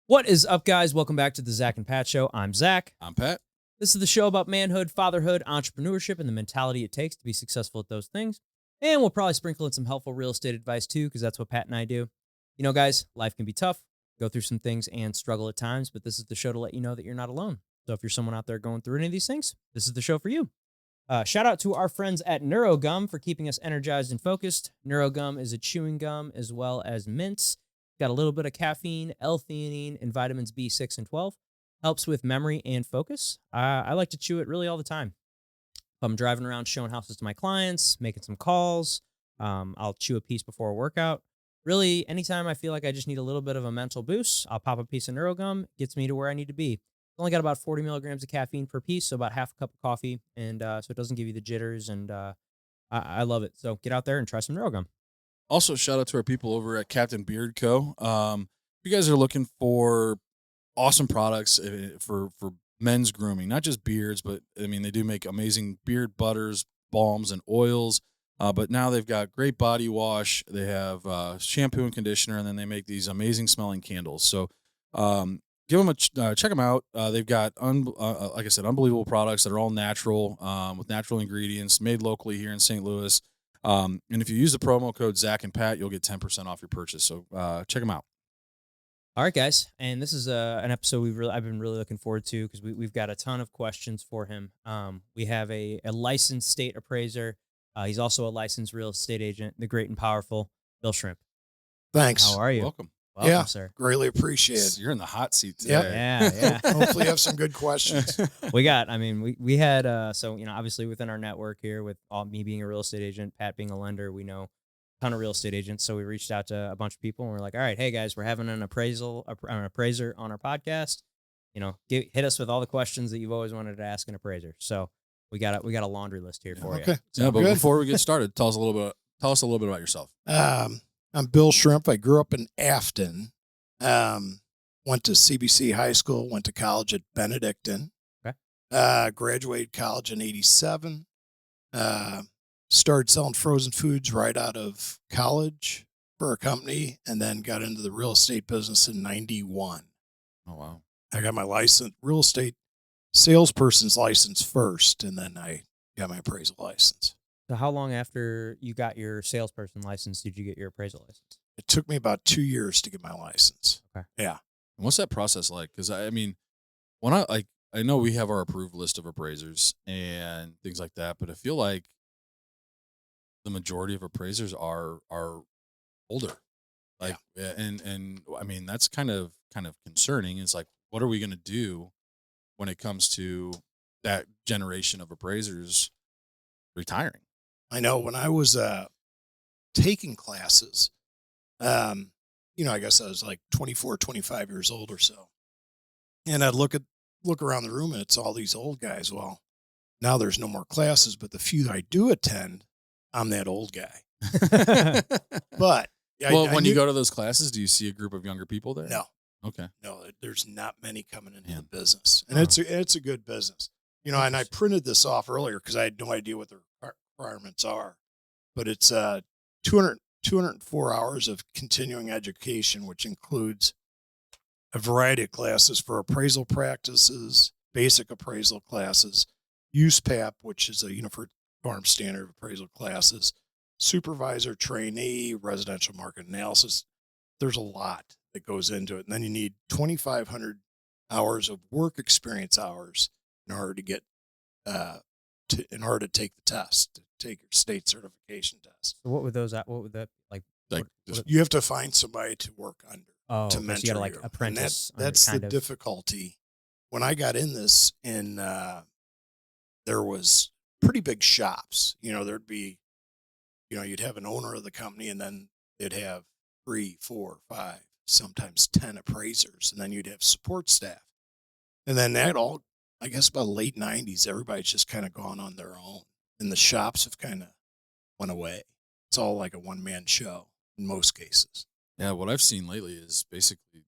What is up, guys? Welcome back to the Zach and Pat Show. I'm Zach. I'm Pat. This is the show about manhood, fatherhood, entrepreneurship, and the mentality it takes to be successful at those things. And we'll probably sprinkle in some helpful real estate advice too, because that's what Pat and I do. You know, guys, life can be tough, go through some things and struggle at times, but this is the show to let you know that you're not alone. So if you're someone out there going through any of these things, this is the show for you. Shout out to our friends at NeuroGum for keeping us energized and focused. NeuroGum is a chewing gum as well as mints. Got a little bit of caffeine, L-theanine, and vitamins B6 and 12. Helps with memory and focus. I like to chew it really all the time. If I'm driving around showing houses to my clients, making some calls, I'll chew a piece before a workout. Really, anytime I feel like I just need a little bit of a mental boost, I'll pop a piece of NeuroGum. Gets me to where I need to be. It's only got about 40 milligrams of caffeine per piece, so about half a cup of coffee, and so it doesn't give you the jitters, and I love it. So get out there and try some NeuroGum. Also, shout out to our people over at Captain Beard Co. If you guys are looking for awesome products for men's grooming, not just beards, but I mean, they do make amazing beard butters, balms, and oils. But now they've got great body wash. They have shampoo and conditioner, and then they make these amazing smelling candles. So give them check them out. They've got, like I said, unbelievable products that are all natural with natural ingredients made locally here in St. Louis. And if you use the promo code Zach and Pat, you'll get 10% off your purchase. So check them out. All right, guys, and this is an episode I've been really looking forward to because we've got a ton of questions for him. We have a licensed state appraiser. He's also a licensed real estate agent, the great and powerful Bill Schrimpf. Thanks. How are you? Welcome, yeah, sir. Greatly appreciated. You're in the hot seat today. Yep. Yeah. Hopefully, you have some good questions. We had so obviously within our network here with me being a real estate agent, Pat being a lender, we know a ton of real estate agents. So we reached out to a bunch of people and we're like, all right, hey guys, we're having an appraiser on our podcast. Hit us with all the questions that you've always wanted to ask an appraiser. So we got a laundry list here for you. Okay. Yeah, but Good. before we get started, tell us a little bit about yourself. I'm Bill Schrimpf. I grew up in Afton. Went to CBC High School. Went to college at Benedictine. Okay. Graduated college in '87. Started selling frozen foods right out of college for a company, and then got into the real estate business in '91. Oh, wow. I got my real estate salesperson's license first, and then I got my appraisal license. So how long after you got your salesperson license did you get your appraisal license? It took me about 2 years to get my license. Okay. Yeah. And what's that process like? Because I mean, when I know we have our approved list of appraisers and things like that, but I feel like the majority of appraisers are older. Like, yeah. And I mean, that's kind of concerning. It's like, what are we going to do when it comes to that generation of appraisers retiring? I know when I was taking classes, I guess I was like 24, 25 years old or so. And I'd look around the room and it's all these old guys. Well, now there's no more classes, but the few I do attend, I'm that old guy. But when you go to those classes, do you see a group of younger people there? No. Okay. No, there's not many coming into the business. And it's a good business. And I printed this off earlier because I had no idea what the requirements are. But it's 204 hours of continuing education, which includes a variety of classes for appraisal practices, basic appraisal classes, USPAP, which is a Uniform Standard Appraisal classes, supervisor trainee, residential market analysis. There's a lot that goes into it. And then you need 2,500 hours of work experience hours in order to get take the test, to take your state certification test. So what would that like? You have to find somebody to work under, to mentor so you got to apprentice. And that's the difficulty. When I got in this, there was pretty big shops. There'd be, you'd have an owner of the company, and then they'd have 3, 4, 5, sometimes 10 appraisers, and then you'd have support staff. And then that all, I guess about late 90s, everybody's just kind of gone on their own. And the shops have kind of went away. It's all like a one-man show in most cases. Yeah, what I've seen lately is basically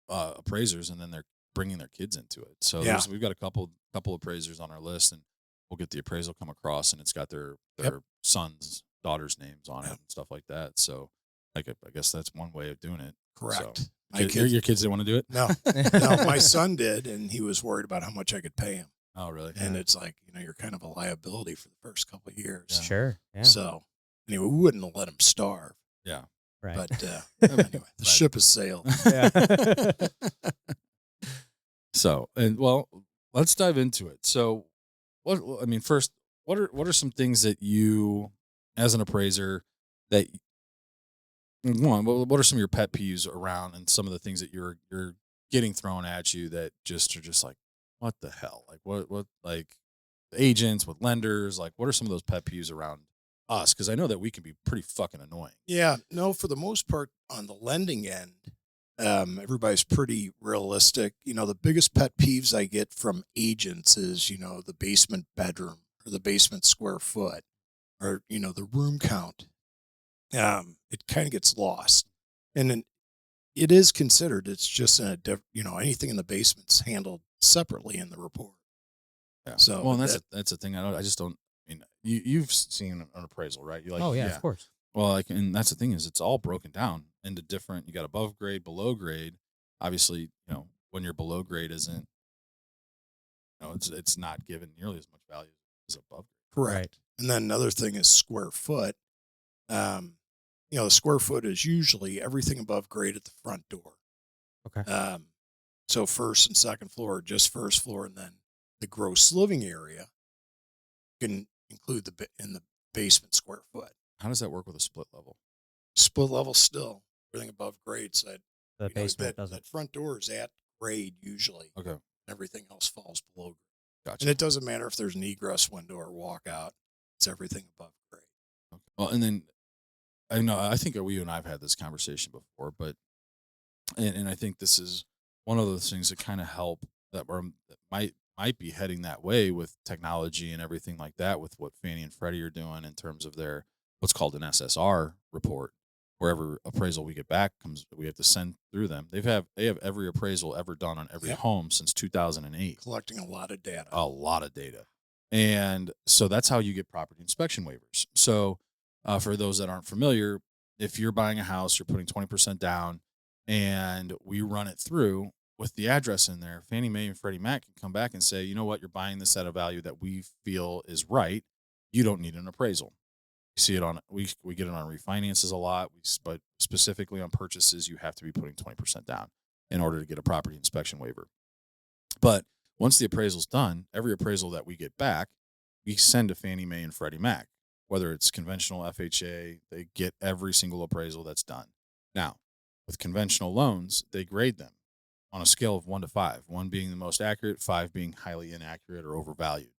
appraisers, and then they're bringing their kids into it. So we've got a couple appraisers on our list, and we'll get the appraisal come across, and it's got their sons, daughters' names on it and stuff like that. So I guess that's one way of doing it. Correct. So. Your kids didn't want to do it? No, no, my son did, and he was worried about how much I could pay him. Oh, really? And it's like, you're kind of a liability for the first couple of years. Yeah. Sure. Yeah. So anyway, we wouldn't have let him starve. Yeah. Right. But anyway, the ship has sailed. Yeah. So, let's dive into it. So, first, what are some things that you, as an appraiser, that what are some of your pet peeves around, and some of the things that you're getting thrown at you that are just like, what the hell? Like what like agents with lenders, like what are some of those pet peeves around us? Because I know that we can be pretty fucking annoying. Yeah, no, for the most part on the lending end, everybody's pretty realistic. The biggest pet peeves I get from agents is, the basement bedroom or the basement square foot or, the room count. It kind of gets lost. And then it is considered, it's just anything in the basement's handled separately in the report. Yeah. So, well, and that's the thing. I just don't. You've seen an appraisal, right? You like? Oh yeah, of course. Well, and that's the thing is it's all broken down into different. You got above grade, below grade. Obviously, when you're below grade, isn't it's not given nearly as much value as above grade. Correct. Right. And then another thing is square foot. The square foot is usually everything above grade at the front door. Okay. So first and second floor, just first floor, and then the gross living area can include in the basement square foot. How does that work with a split level? Split level still everything above grade. So The basement doesn't. that front door is at grade usually. Okay. Everything else falls below grade. Gotcha. And it doesn't matter if there's an egress window or walkout. It's everything above grade. Okay. Well, and then I think you and I've had this conversation before, but and I think this is one of those things that kind of help that might be heading that way with technology and everything like that, with what Fannie and Freddie are doing in terms of their what's called an SSR report. Wherever appraisal we get back we have to send through them. They have every appraisal ever done on every home since 2008, collecting a lot of data. And so that's how you get property inspection waivers. So for those that aren't familiar, if you're buying a house, you're putting 20% down, and we run it through with the address in there, Fannie Mae and Freddie Mac can come back and say, you know what, you're buying this at a value that we feel is right. You don't need an appraisal. We see it we get it on refinances a lot, but specifically on purchases, you have to be putting 20% down in order to get a property inspection waiver. But once the appraisal's done, every appraisal that we get back, we send to Fannie Mae and Freddie Mac. Whether it's conventional FHA, they get every single appraisal that's done. Now, with conventional loans, they grade them on a scale of 1 to 5, 1 being the most accurate, 5 being highly inaccurate or overvalued.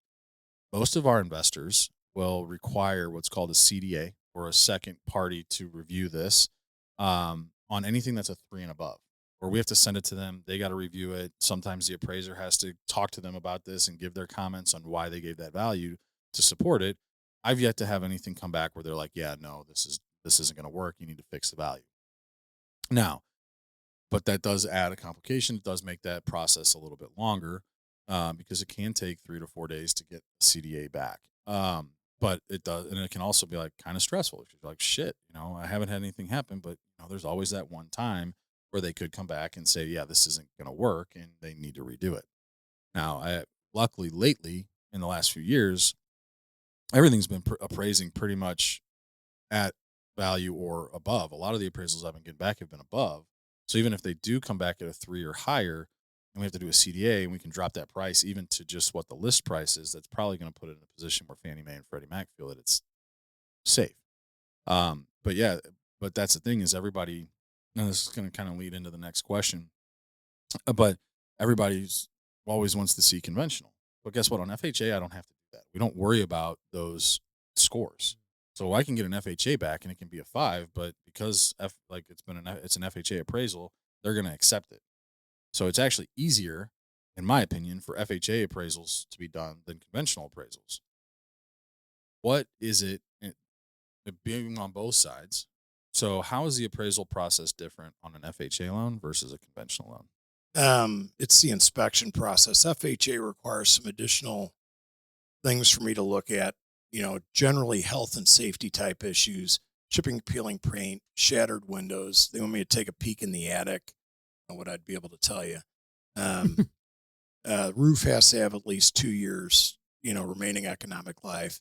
Most of our investors will require what's called a CDA, or a second party to review this, on anything that's a 3 and above, where we have to send it to them. They got to review it. Sometimes the appraiser has to talk to them about this and give their comments on why they gave that value to support it. I've yet to have anything come back where they're like, yeah, no, this isn't going to work. You need to fix the value. Now, but that does add a complication. It does make that process a little bit longer, because it can take 3 to 4 days to get CDA back. But it does, and it can also be like kind of stressful. You're like, shit, I haven't had anything happen, but there's always that one time where they could come back and say, yeah, this isn't going to work, and they need to redo it. Now, luckily lately in the last few years, everything's been appraising pretty much at value or above. A lot of the appraisals I've been getting back have been above. So even if they do come back at a 3 or higher, and we have to do a CDA, and we can drop that price even to just what the list price is, that's probably going to put it in a position where Fannie Mae and Freddie Mac feel that it's safe. But that's the thing is everybody, and this is going to kind of lead into the next question, but everybody's always wants to see conventional. But guess what? On FHA, I don't have to do that. We don't worry about those scores. So I can get an FHA back and it can be a 5, but because it's an FHA appraisal, they're going to accept it. So it's actually easier, in my opinion, for FHA appraisals to be done than conventional appraisals. What is it being on both sides? So how is the appraisal process different on an FHA loan versus a conventional loan? It's the inspection process. FHA requires some additional things for me to look at, generally health and safety type issues, chipping, peeling paint, shattered windows. They want me to take a peek in the attic, know what I'd be able to tell you. Um, roof has to have at least 2 years, remaining economic life.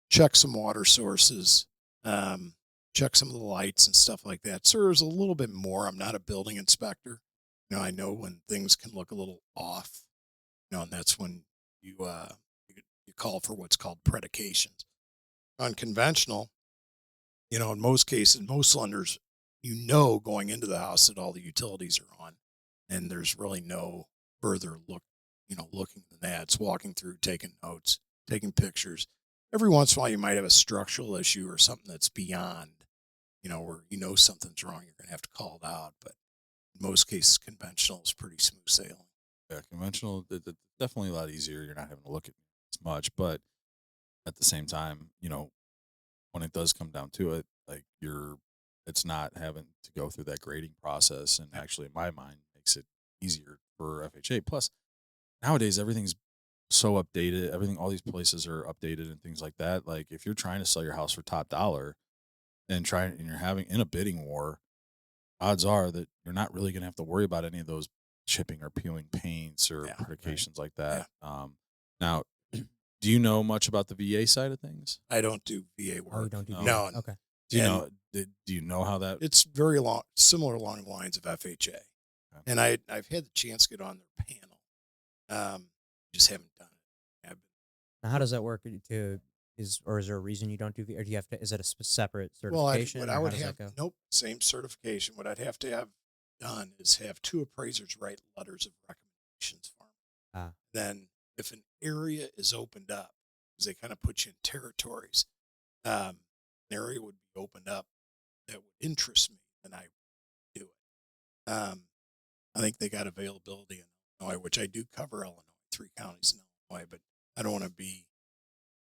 Check some water sources. Check some of the lights and stuff like that. So there's a little bit more. I'm not a building inspector. I know when things can look a little off, and that's when you call for what's called predications. On conventional, in most cases, most lenders, going into the house that all the utilities are on, and there's really no further looking than that. It's walking through, taking notes, taking pictures. Every once in a while, you might have a structural issue or something that's beyond, where something's wrong. You're going to have to call it out. But in most cases, conventional is pretty smooth sailing. Yeah, conventional, it's definitely a lot easier. You're not having to look at as much, but at the same time, when it does come down to it, like it's not having to go through that grading process, and actually, in my mind, makes it easier for FHA. Plus, nowadays everything's so updated. All these places are updated and things like that. Like if you're trying to sell your house for top dollar and you're having in a bidding war, odds are that you're not really going to have to worry about any of those chipping or peeling paints or predications like that. Yeah. Now, do you know much about the VA side of things? I don't do VA work. Oh, you don't do VA? No. Okay. Do you know how that? It's very similar along the lines of FHA. Okay. And I've had the chance to get on their panel. Just haven't done it. Now, how does that work? Is there a reason you don't do VA, or do you have to? Is it a separate certification? Well, I would have nope, same certification. What I'd have to have done is have 2 appraisers write letters of recommendations for me. Then, if an area is opened up, because they kind of put you in territories, an area would be opened up that would interest me, and I would do it. I think they got availability in Illinois, which I do cover Illinois, 3 counties in Illinois, but I don't want to be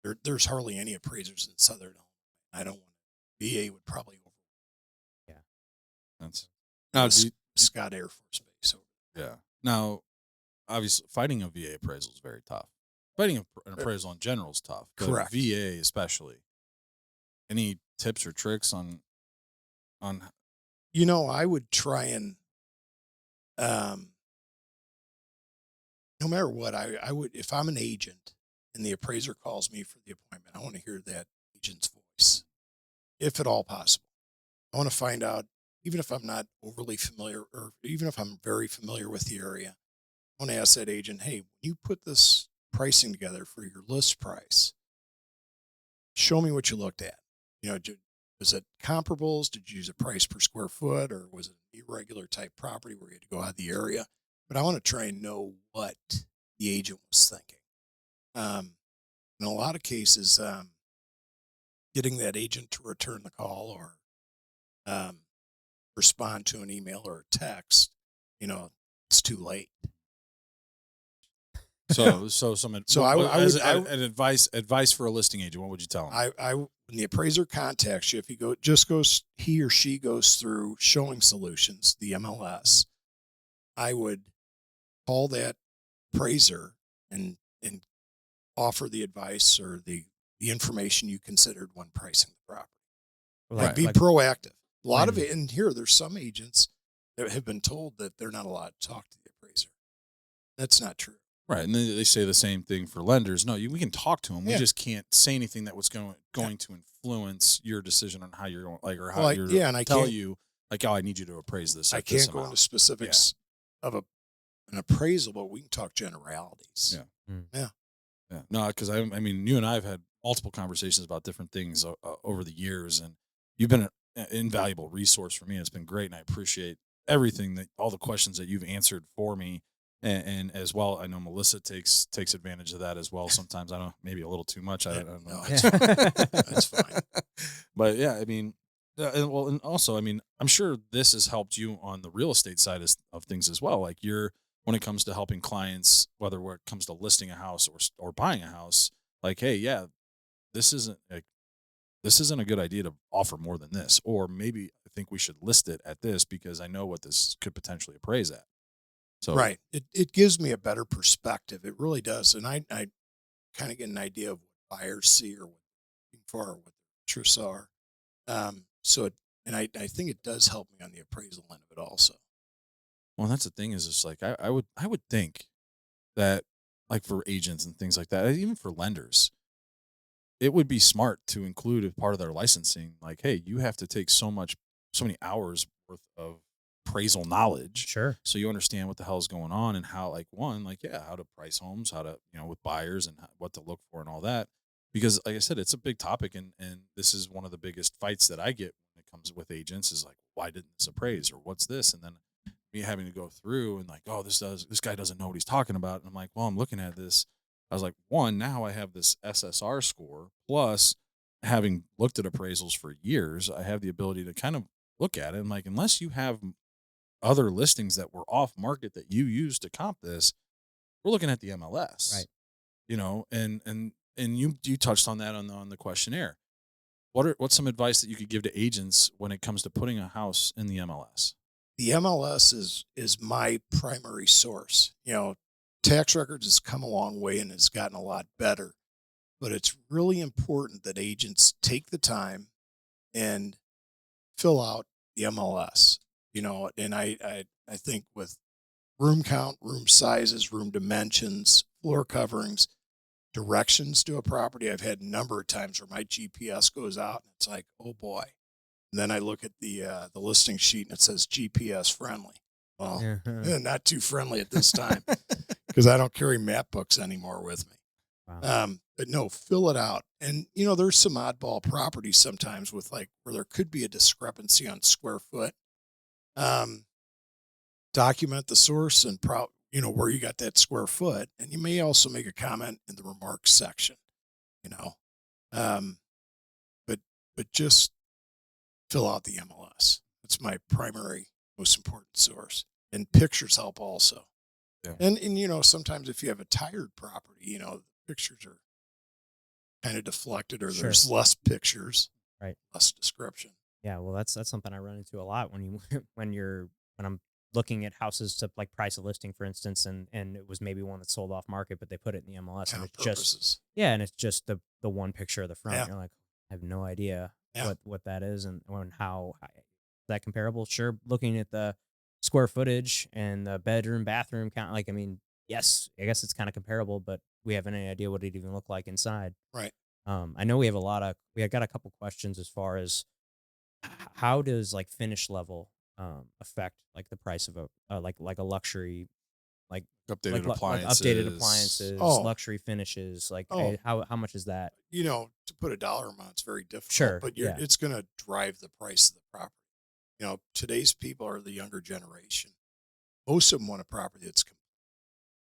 there. There's hardly any appraisers in Southern Illinois. I don't want to. VA would probably over. Yeah, that's now Scott Air Force Base. Yeah. Now, obviously, fighting a VA appraisal is very tough. Fighting an appraisal in general is tough. But correct. VA especially. Any tips or tricks on? I would try and, no matter what, I would, if I'm an agent and the appraiser calls me for the appointment, I want to hear that agent's voice, if at all possible. I want to find out, even if I'm not overly familiar, or even if I'm very familiar with the area, I want to ask that agent, hey, when you put this pricing together for your list price, show me what you looked at. Was it comparables? Did you use a price per square foot, or was it an irregular type property where you had to go out of the area? But I want to try and know what the agent was thinking. In a lot of cases, getting that agent to return the call or respond to an email or a text, it's too late. So I would advice for a listing agent. What would you tell him? When the appraiser contacts you, if he or she goes through Showing Solutions, the MLS, I would call that appraiser and offer the advice or the information you considered when pricing the property. Right. Be proactive. A lot of it, and there's some agents that have been told that they're not allowed to talk to the appraiser. That's not true. Right, and they say the same thing for lenders. No, we can talk to them. We just can't say anything that was going to influence your decision on how you're going, like, or how and I tell you, like, oh, I need you to appraise this. I can't go into specifics of an appraisal, but we can talk generalities. Yeah. No, because I mean, you and I have had multiple conversations about different things over the years, and you've been an invaluable resource for me. It's been great, and I appreciate everything all the questions that you've answered for me. And as well, I know Melissa takes advantage of that as well. Sometimes I don't know, maybe a little too much. I don't know. That's fine. But yeah, I mean, and also, I mean, I'm sure this has helped you on the real estate side of things as well. Like when it comes to helping clients, whether it comes to listing a house or buying a house, like, hey, yeah, this isn't a good idea to offer more than this, or maybe I think we should list it at this because I know what this could potentially appraise at. So, right. It gives me a better perspective. It really does. And I kind of get an idea of what buyers see or what they're looking for or what their interests are. I think it does help me on the appraisal end of it also. Well, that's the thing is just like I would think that like for agents and things like that, even for lenders, it would be smart to include as part of their licensing, like, hey, you have to take so many hours worth of appraisal knowledge Sure. so you understand what the hell is going on and how, like, one, like, yeah, how to price homes, how to, with buyers and what to look for and all that. Because like I said, it's a big topic, and this is one of the biggest fights that I get when it comes with agents is like, why didn't this appraise, or what's this? And then me having to go through and like, oh, this guy doesn't know what he's talking about. And I'm like, well, I'm looking at this. I was like, one, now I have this SSR score, plus having looked at appraisals for years, I have the ability to kind of look at it and like, unless you have other listings that were off market that you use to comp this, we're looking at the MLS. Right. And you touched on that on the questionnaire. What's some advice that you could give to agents when it comes to putting a house in the MLS? The MLS is my primary source. Tax records has come a long way and has gotten a lot better, but it's really important that agents take the time and fill out the MLS. And I think with room count, room sizes, room dimensions, floor coverings, directions to a property, I've had a number of times where my GPS goes out and it's like, oh boy. And then I look at the listing sheet and it says GPS friendly. Well, not too friendly at this time because I don't carry map books anymore with me. Wow. But no, fill it out. And, there's some oddball properties sometimes with like where there could be a discrepancy on square foot. Document the source and where you got that square foot. And you may also make a comment in the remarks section, but just fill out the MLS. That's my primary, most important source. And pictures help also. Yeah. And sometimes if you have a tired property, the pictures are kind of deflected or Sure. there's less pictures, Right. less description. Yeah, well, that's something I run into a lot when I'm looking at houses to like price a listing, for instance, and it was maybe one that sold off market, but they put it in the MLS, and it's just and it's just the one picture of the front. Yeah. You're like, I have no idea Yeah. what that is and how is that comparable. Sure, looking at the square footage and the bedroom bathroom count, like, I mean, yes, I guess it's kind of comparable, but we haven't any idea what it even looked like inside. Right. I know we got a couple questions as far as how does like finish level affect like the price of a like a luxury, like Updated like updated appliances, Oh. luxury finishes, like Oh. how much is that? To put a dollar amount, it's very difficult. Sure, But yeah. it's going to drive the price of the property. Today's people are the younger generation. Most of them want a property that's complete.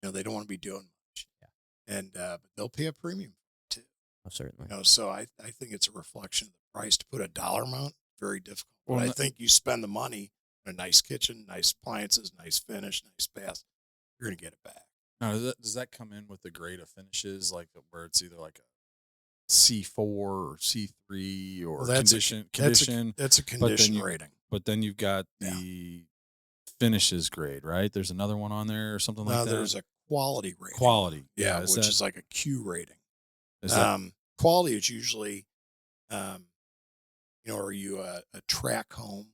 They don't want to be doing much. Yeah. And but they'll pay a premium too. Oh, certainly. So I think it's a reflection of the price. To put a dollar amount, very difficult. Well, But I think you spend the money on a nice kitchen, nice appliances, nice finish, nice bath, you're going to get it back. Now, does that come in with the grade of finishes, like where it's either like a C4 or C3 or condition? That's a condition rating. But then you've got the finishes grade, right? There's another one on there or something like that. There's a quality rating. Quality, Yeah, which is like a Q rating. Is that, quality is usually, are you a track home?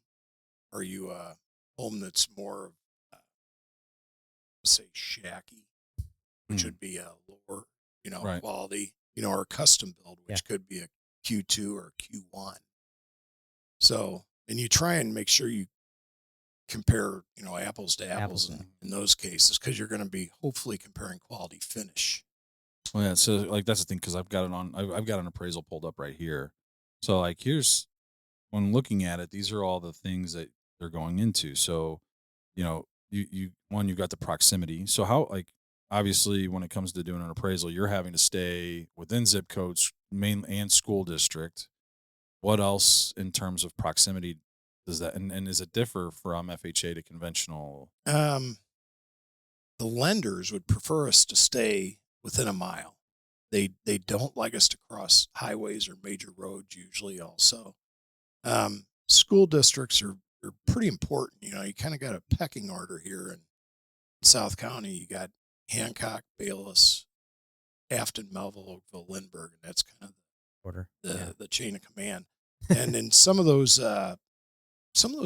Are you a home that's more, say, shacky, which would be a lower, Right. quality, or a custom build, which could be a Q2 or Q1. So, and you try and make sure you compare, apples to apples in those cases, because you're going to be hopefully comparing quality finish. Well, yeah. So like that's the thing, because I've got an appraisal pulled up right here. So like here's when looking at it, these are all the things that they're going into. So you've got the proximity. So how, like, obviously when it comes to doing an appraisal, you're having to stay within zip codes, main and school district. What else in terms of proximity does that, and does it differ from FHA to conventional? The lenders would prefer us to stay within a mile. They don't like us to cross highways or major roads usually also. School districts are pretty important. You kind of got a pecking order here in South County. You got Hancock, Bayless, Afton, Melville, Oakville, Lindbergh, and that's kind of Order. the chain of command. And in some of those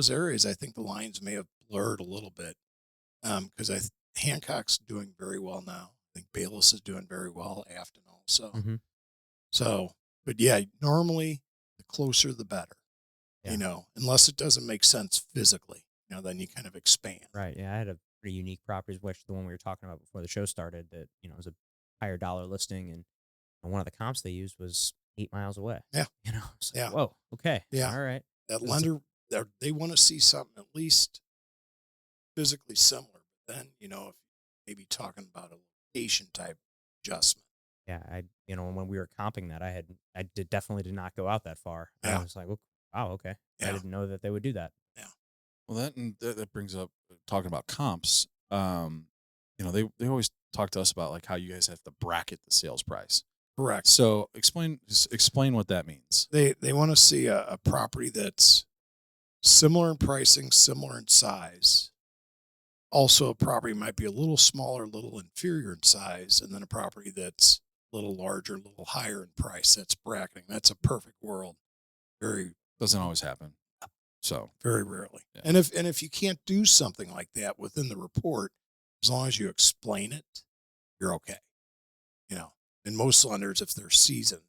areas, I think the lines may have blurred a little bit. because Hancock's doing very well now. I think Bayless is doing very well. Afton also. Mm-hmm. So, but yeah, normally the closer the better. Yeah. You know, unless it doesn't make sense physically, you know, then you kind of expand. Right. Yeah, I had a pretty unique property, which the one we were talking about before the show started. That was a higher dollar listing, and one of the comps they used was 8 miles away. Yeah. It's like, Yeah. whoa, okay, Yeah. all right. That lender, they want to see something at least physically similar. But then, you know, if maybe talking about a location type adjustment. Yeah, when we were comping that, definitely did not go out that far. Yeah. I was like, wow, okay. Yeah. I didn't know that they would do that. Yeah. Well, that brings up talking about comps. They always talk to us about like how you guys have to bracket the sales price. Correct. So explain what that means. They want to see a property that's similar in pricing, similar in size. Also, a property might be a little smaller, a little inferior in size, and then a property that's a little larger, a little higher in price. That's bracketing. That's a perfect world. Doesn't always happen. So very rarely. Yeah. And if you can't do something like that within the report, as long as you explain it, you're okay. You know, and most lenders, if they're seasoned,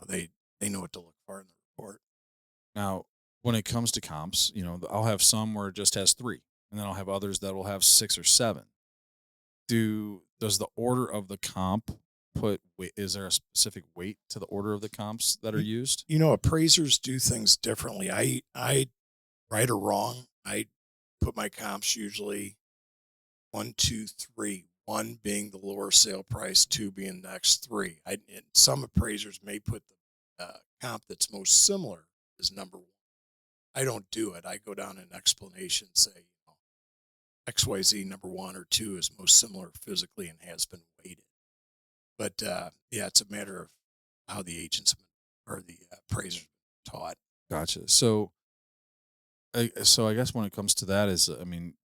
they know what to look for in the report. Now, when it comes to comps, I'll have some where it just has 3, and then I'll have others that will have 6 or 7. Does the order of the comp put weight? Is there a specific weight to the order of the comps that are used? You know, appraisers do things differently. I right or wrong, I put my comps usually 1, 2, 3. 1 being the lower sale price, 2 being the next 3. And some appraisers may put the comp that's most similar as number 1. I don't do it. I go down an explanation, say, XYZ number 1 or 2 is most similar physically and has been weighted. But yeah, it's a matter of how the agents or the appraisers taught. Gotcha. So I guess when it comes to that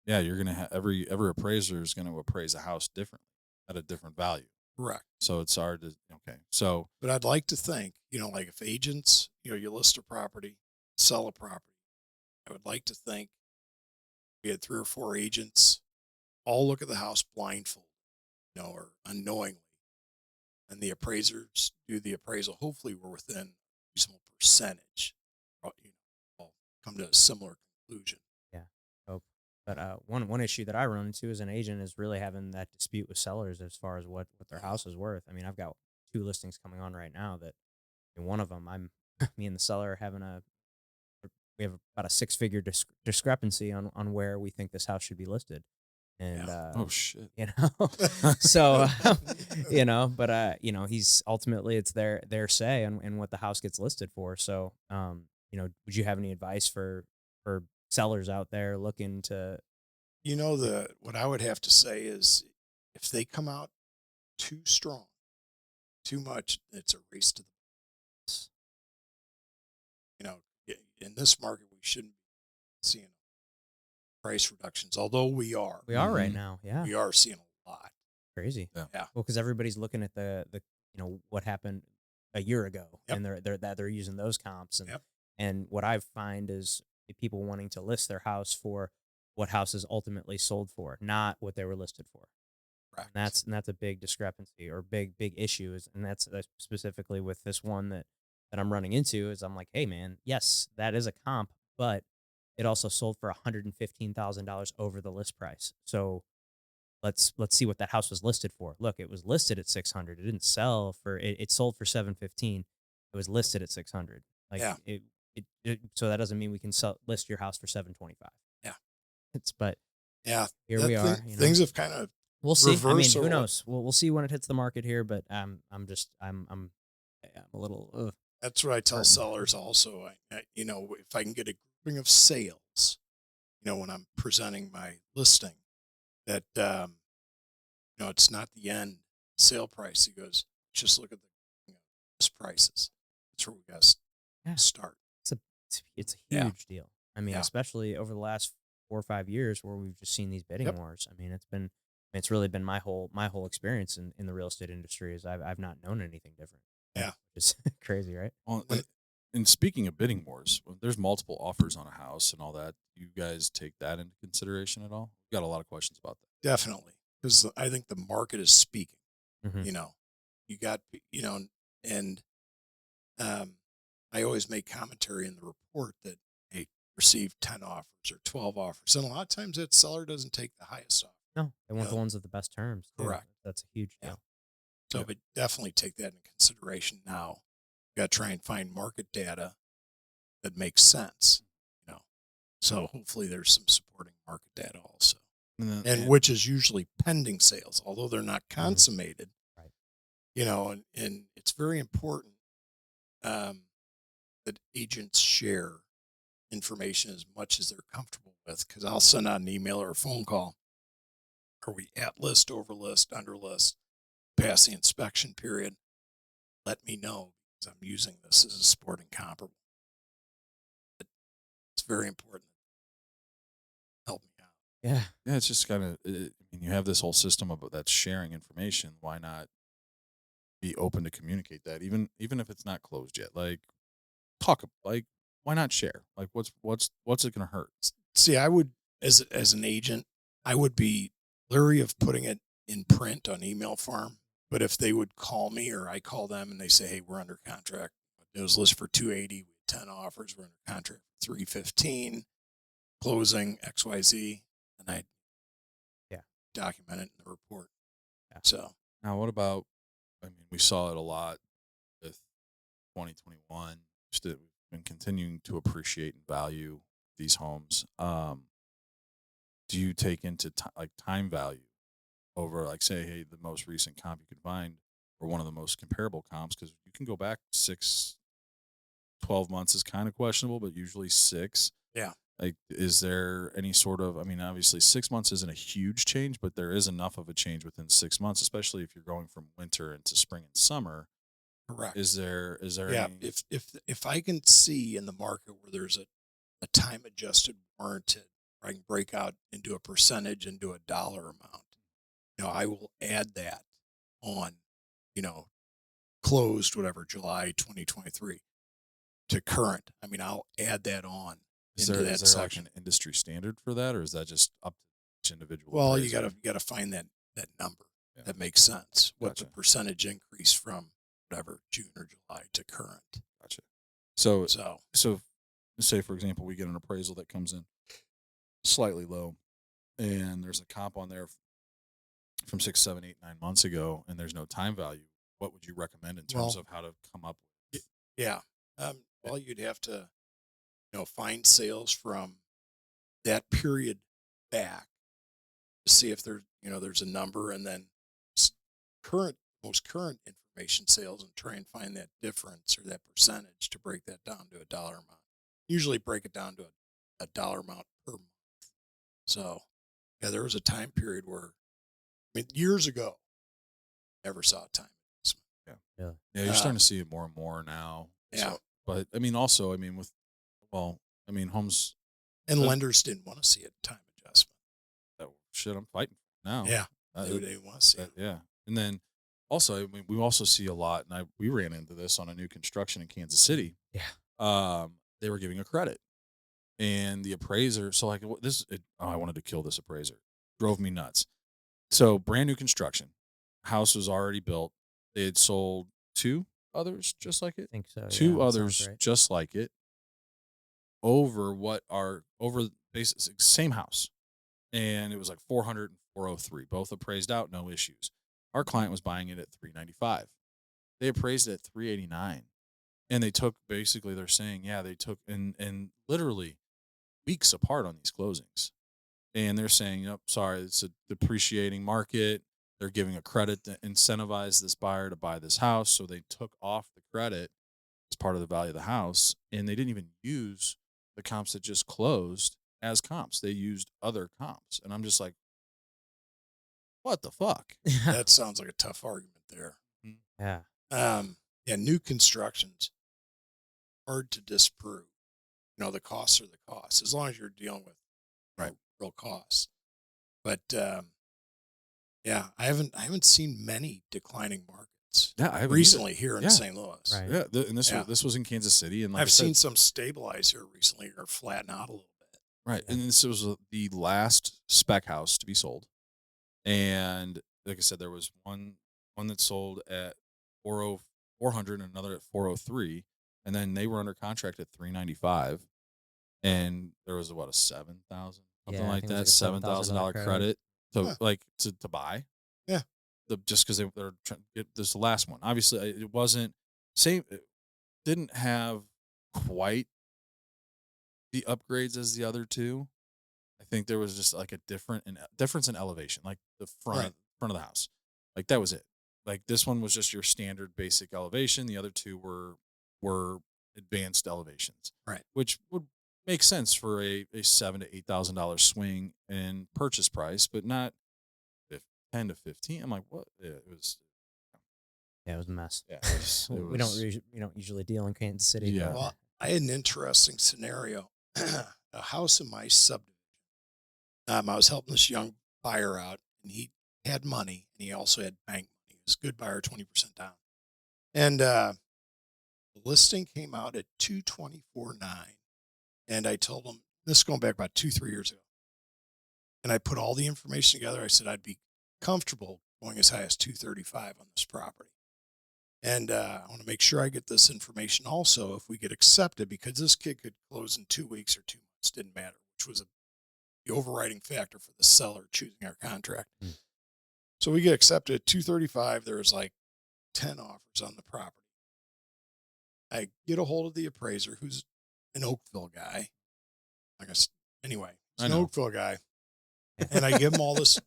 yeah, you're gonna have every appraiser is gonna appraise a house differently at a different value. Correct. So it's hard to So, but I'd like to think, like if agents, you list a property, sell a property, I would like to think we had 3 or 4 agents all look at the house blindfold, or unknowingly, and the appraisers do the appraisal. Hopefully, we're within a reasonable percentage. All come to a similar conclusion. Yeah. Oh, but one issue that I run into as an agent is really having that dispute with sellers as far as what their house is worth. I mean, I've got 2 listings coming on right now that in one of them, me and the seller are having we have about a 6-figure discrepancy on where we think this house should be listed. And, oh shit, so, but, he's ultimately it's their say and what the house gets listed for. So, would you have any advice for sellers out there looking to, what I would have to say is if they come out too strong, too much, it's a race to the, in this market, we shouldn't be seeing price reductions, although we are. We are right now. Yeah. We are seeing a lot. Crazy. Yeah. Well, because everybody's looking at the what happened a year ago, Yep. and they're using those comps, and Yep. and what I find is people wanting to list their house for what house is ultimately sold for, not what they were listed for. Correct. And that's a big discrepancy or big issue and that's specifically with this one that I'm running into is I'm like, hey man, yes, that is a comp, but it also sold for $115,000 over the list price. So let's see what that house was listed for. Look, it was listed at 600. It didn't sell for it sold for 715. It was listed at 600. Like Yeah. So that doesn't mean we can list your house for 725. Yeah. But yeah, here we are. Things have kind of we'll see. I mean, who or knows? We'll see when it hits the market here. But I'm a little. Ugh. That's what I tell sellers also. If I can get a grouping of sales, when I'm presenting my listing, that it's not the end sale price. He goes, just look at the list prices. That's where we got to start. It's a huge deal. I mean, especially over the last 4 or 5 years where we've just seen these bidding wars. I mean, it's really been my whole experience in the real estate industry is I've not known anything different. Yeah. It's crazy, right? Well, and speaking of bidding wars, when there's multiple offers on a house and all that. You guys take that into consideration at all? We've got a lot of questions about that. Definitely, because I think the market is speaking. Mhm. You know, you got, and I always make commentary in the report that they received 10 offers or 12 offers. And a lot of times that seller doesn't take the highest offer. No, they want the Yeah. ones with the best terms. Too. Correct. That's a huge Yeah. deal. So, Yeah. but definitely take that into consideration now. You got to try and find market data that makes sense, So hopefully there's some supporting market data also. And which is usually pending sales, although they're not consummated. Right. And it's very important that agents share information as much as they're comfortable with, because I'll send out an email or a phone call. Are we at list, over list, under list, past the inspection period? Let me know, because I'm using this as a supporting comparable. It's very important. Help me out. Yeah. Yeah, it's just kind of. I mean, you have this whole system of that's sharing information. Why not be open to communicate that, even if it's not closed yet? Like, why not share? Like, what's it gonna hurt? See, I would, as an agent, I would be leery of putting it in print on email form. But if they would call me or I call them and they say, hey, we're under contract. It was listed for 280. We had 10 offers. We're under contract for 315. Closing XYZ. And I document it in the report. Yeah. So Now, what about? I mean, we saw it a lot with 2021. We've been continuing to appreciate and value these homes. Do you take into time value over, like, say, hey, the most recent comp you could find or one of the most comparable comps? Because you can go back 12 months is kind of questionable, but usually 6. Yeah. Like, is there any sort of, I mean, obviously 6 months isn't a huge change, but there is enough of a change within 6 months, especially if you're going from winter into spring and summer. correct. Is there Yeah. any, If I can see in the market where there's a time adjusted warranted, where I can break out into a percentage, into a dollar amount, I will add that on, closed, whatever, July 2023 to current. I mean, I'll add that on is into there, that is there like section. an industry standard for that, or is that just up to each individual? Well, you appraiser? gotta find that number Yeah. that makes sense. What the Gotcha. percentage increase from whatever June or July to current. Gotcha. So So say, for example, we get an appraisal that comes in slightly low, and there's a comp on there from 6, 7, 8, 9 months ago, and there's no time value. What would you recommend in terms Well, of how to come up with? yeah. Well, you'd have to, find sales from that period back to see if there's a number, and then most current information sales, and try and find that difference or that percentage to break that down to a dollar amount. Usually break it down to a dollar amount per month. So yeah, there was a time period where, years ago, never saw a time adjustment. Yeah, you're starting to see it more and more now. Yeah. So, but I mean, also, I mean, homes. And lenders didn't want to see a time adjustment. Shit, I'm fighting now. Yeah. They want to see it. Yeah, and then also, I mean, we also see a lot, and we ran into this on a new construction in Kansas City. Yeah. They were giving a credit, and the appraiser. So like I wanted to kill this appraiser. Drove me nuts. So brand new construction, house was already built. They had sold 2 others just like it. I think so. 2 yeah, that others sounds right. just like it. Over basis same house, and it was like 400 and 403, both appraised out, no issues. Our client was buying it at 395. They appraised it at 389, and they took, basically they're saying, yeah, they took and literally weeks apart on these closings, and they're saying, yep, sorry, it's a depreciating market. They're giving a credit to incentivize this buyer to buy this house, so they took off the credit as part of the value of the house, and they didn't even use the comps that just closed as comps. They used other comps, and I'm just like, what the fuck? That sounds like a tough argument there. Yeah. Yeah, new constructions, hard to disprove. The costs are the costs, as long as you're dealing with real costs. But yeah, I haven't seen many declining markets. upgrades. Yeah, I haven't recently here in Yeah. St. Louis. Right. Yeah, and Yeah. this was in Kansas City, and like I've I said, seen some stabilize here recently or flatten out a little bit. right, Yeah. and this was the last spec house to be sold, and like I said, there was one that sold at 400 and another at 403, and then they were under contract at 395, and there was a 7,000 something Yeah, I like think it was that, like a $7,000 $7,000 credit to Huh. like to buy. Yeah. Just because they're trying to get this last one. Obviously, it wasn't same. It didn't have quite the upgrades as the other two. I think there was just like a difference in elevation, like the Right. front of the house. Like that was it. Like this one was just your standard basic elevation. The other two were advanced elevations, Right. which would make sense for a $7,000 to $8,000 swing in purchase price, but not 10 to 15. I'm like, what? Yeah, it was. Yeah, it was a mess. Yeah, it was, We don't usually deal in Kansas City. Yeah. but- Well, I had an interesting scenario. A house in my subdivision. I was helping this young buyer out, and he had money, and he also had bank money. He was a good buyer, 20% down. And the listing came out at 224.9, and I told him this is going back about 2-3 years ago. And I put all the information together. I said I'd be comfortable going as high as 235 on this property. And I want to make sure I get this information also if we get accepted, because this kid could close in 2 weeks or 2 months, didn't matter, which was the overriding factor for the seller choosing our contract. Mm. So we get accepted at 235. There was like 10 offers on the property. I get a hold of the appraiser, who's an Oakville guy. Like I said, anyway, he's I an know. Oakville guy. And I give him all these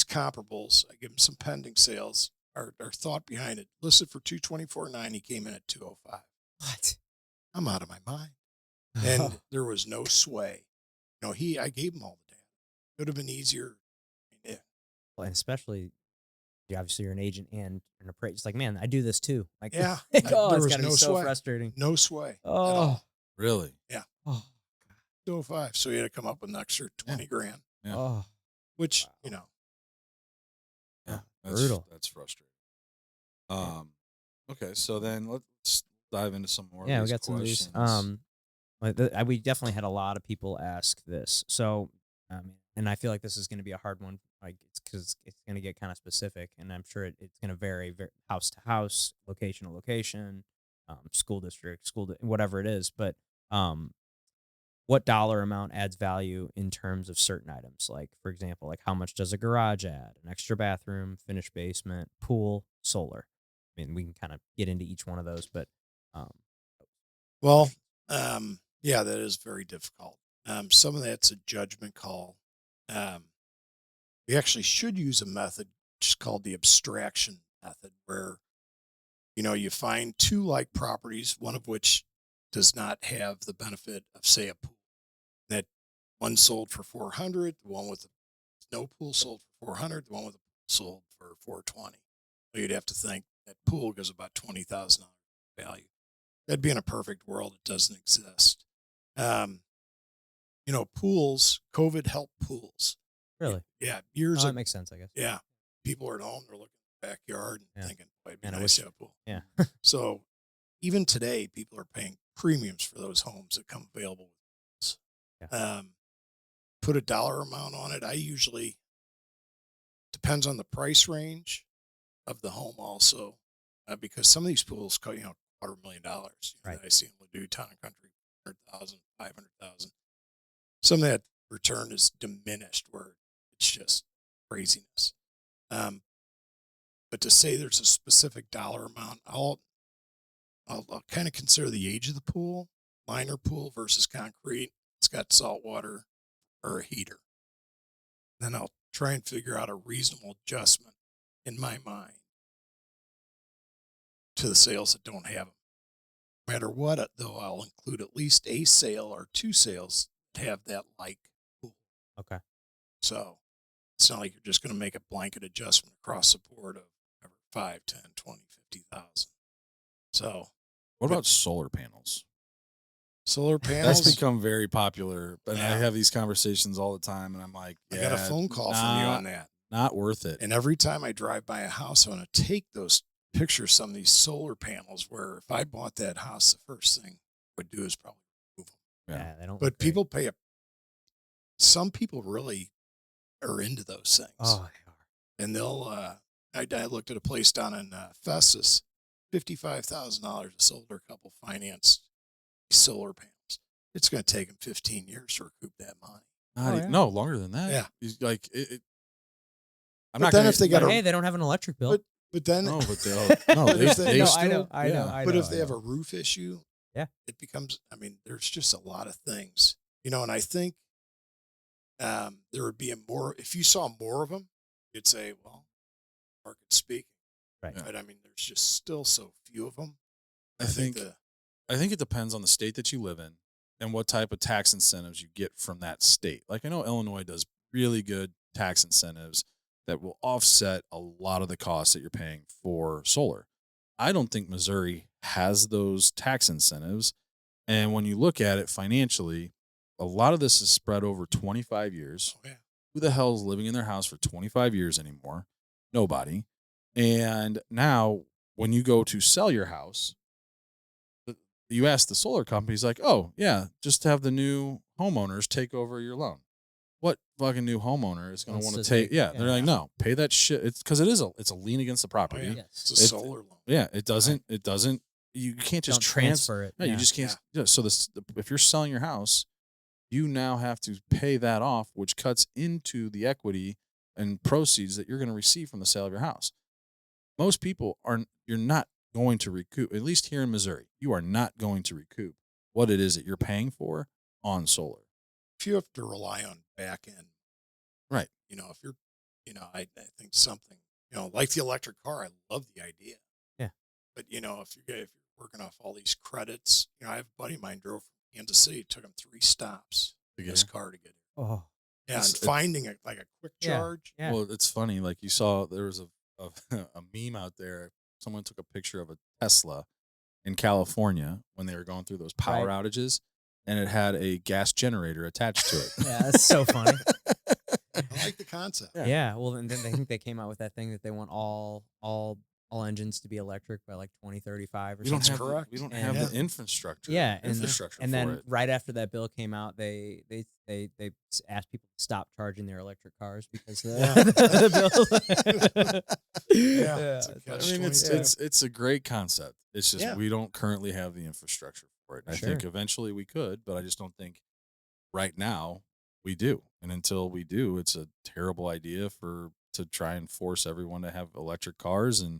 comparables. I give him some pending sales. Our thought behind it. Listed for 224.9. He came in at 205. What? I'm out of my mind. And there was no sway. You know, I gave him all the data. Could have been easier. Yeah. Well, and especially, obviously, you're an agent and an appraiser. It's like, man, I do this too. Like, Yeah. like, There oh, it's was got to no be so sway. frustrating. No sway at Oh, all. Really? oh, 205. So he had to come up with an extra 20 grand, Yeah. oh. which, Wow. you know, Yeah. Brutal. That's frustrating. Okay, so then let's dive into some more. Yeah, of we these got some of these. questions. We definitely had a lot of people ask this. So, and I feel like this is going to be a hard one, like it's because it's going to get kind of specific, and I'm sure it's going to vary house to house, location to location, school district, whatever it is. But what dollar amount adds value in terms of certain items? Like, for example, like how much does a garage add? An extra bathroom, finished basement, pool, solar. I mean, we can kind of get into each one of those, but well, yeah, that is very difficult. Some of that's a judgment call. We actually should use a method just called the abstraction method, where, you know, you find two like properties, one of which does not have the benefit of, say, a pool. That one sold for 400, the one with no pool sold for 400, the one with a pool sold for 420. So you'd have to think that pool goes about $20,000 value. That'd be in a perfect world. It doesn't exist. You know, pools, COVID helped pools. really, Yeah, years that ago. makes sense, I guess. Yeah, people are at home, they're looking at the backyard and Yeah. thinking, boy, it'd be Man, I nice wish- to have a pool. Yeah. So even today, people are paying premiums for those homes that come available with pools. Yeah. Put a dollar amount on it. I usually, depends on the price range of the home also, because some of these pools cost, you know, $250,000. Right. I see in Ladue Town and Country, 100,000, 500,000. Some of that return is diminished where it's just craziness. But to say there's a specific dollar amount, I'll kind of consider the age of the pool, minor pool versus concrete. It's got salt water or a heater. Then I'll try and figure out a reasonable adjustment in my mind to the sales that don't have them. No matter what, though, I'll include at least a sale or two sales that have that like pool. Okay. So it's not like you're just going to make a blanket adjustment across the board of 5, 10, 20, 50,000. So What about solar panels? solar That's panels. become very popular, but I Yeah. have these conversations all the time, and I'm like, I yeah, got a phone call from you on that. not worth it. And every time I drive by a house, I want to take those picture some of these solar panels where if I bought that house, the first thing I would do is probably move them. Yeah, they don't. But look great. people pay some people really are into those things. Oh, they are. And they'll, I looked at a place down in Festus, $55,000 a solar couple financed solar panels. It's going to take them 15 years to recoup that money. No, longer than that. Yeah. Like I'm But not then gonna, if they got But hey, they don't have an electric bill. but then, no, but they'll no, they, if they- they No, still, I know. but if they have a roof issue, Yeah. it becomes, I mean, there's just a lot of things, and I think there would be if you saw more of them, you'd say, well, market speaking. Right. But I mean, there's just still so few of them. I think it depends on the state that you live in and what type of tax incentives you get from that state. Like I know Illinois does really good tax incentives that will offset a lot of the costs that you're paying for solar. I don't think Missouri has those tax incentives. And when you look at it financially, a lot of this is spread over 25 years. Oh, yeah. Who the hell is living in their house for 25 years anymore? Nobody. And now when you go to sell your house, you ask the solar companies like, oh, yeah, just have the new homeowners take over your loan. What fucking new homeowner is going to want to take? Yeah, they're like, no, pay that shit. It's because it's a lien against the property. Oh, yeah. Yes. It's a solar loan. Yeah, it doesn't. You can't just Don't transfer it. No, you just can't. Yeah. So if you're selling your house, you now have to pay that off, which cuts into the equity and proceeds that you're going to receive from the sale of your house. Most people you're not going to recoup, at least here in Missouri, you are not going to recoup what it is that you're paying for on solar. If you have to rely on back end, right? If you're, I think something, like the electric car, I love the idea. Yeah. But if you're working off all these credits, I have a buddy of mine drove from Kansas City. It took him 3 stops in his car to get here. Oh. Yeah, and finding a quick charge. Yeah. Well, it's funny. Like you saw, there was a meme out there. Someone took a picture of a Tesla in California when they were going through those power outages, and it had a gas generator attached to it. Yeah, that's so funny. I like the concept. Yeah. Well, and then they think they came out with that thing that they want all engines to be electric by like 2035 or something. Correct. We don't have the infrastructure. Yeah, infrastructure. And for then it. right after that bill came out, they asked people to stop charging their electric cars because the bill. Yeah. I mean, it's a great concept. It's just we don't currently have the infrastructure for it. I think eventually we could, but I just don't think right now we do. And until we do, it's a terrible idea to try and force everyone to have electric cars and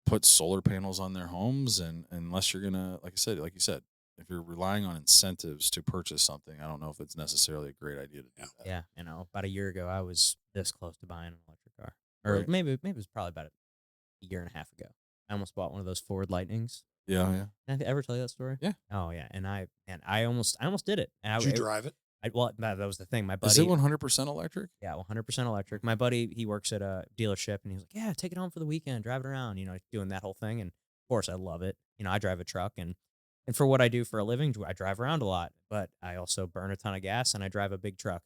put solar panels on their homes. And unless you're gonna, like you said, if you're relying on incentives to purchase something, I don't know if it's necessarily a great idea to do that. Yeah, about a year ago, I was this close to buying an electric car, or maybe it was probably about a year and a half ago. I almost bought one of those Ford Lightnings. Yeah. Did I ever tell you that story? Yeah. Oh yeah, and I almost did it. And Did you drive it? That was the thing. My buddy. Is it 100% electric? Yeah, 100% electric. My buddy, he works at a dealership, and he was like, "Yeah, take it home for the weekend, drive it around." Doing that whole thing, and of course, I love it. I drive a truck, and for what I do for a living, I drive around a lot. But I also burn a ton of gas, and I drive a big truck,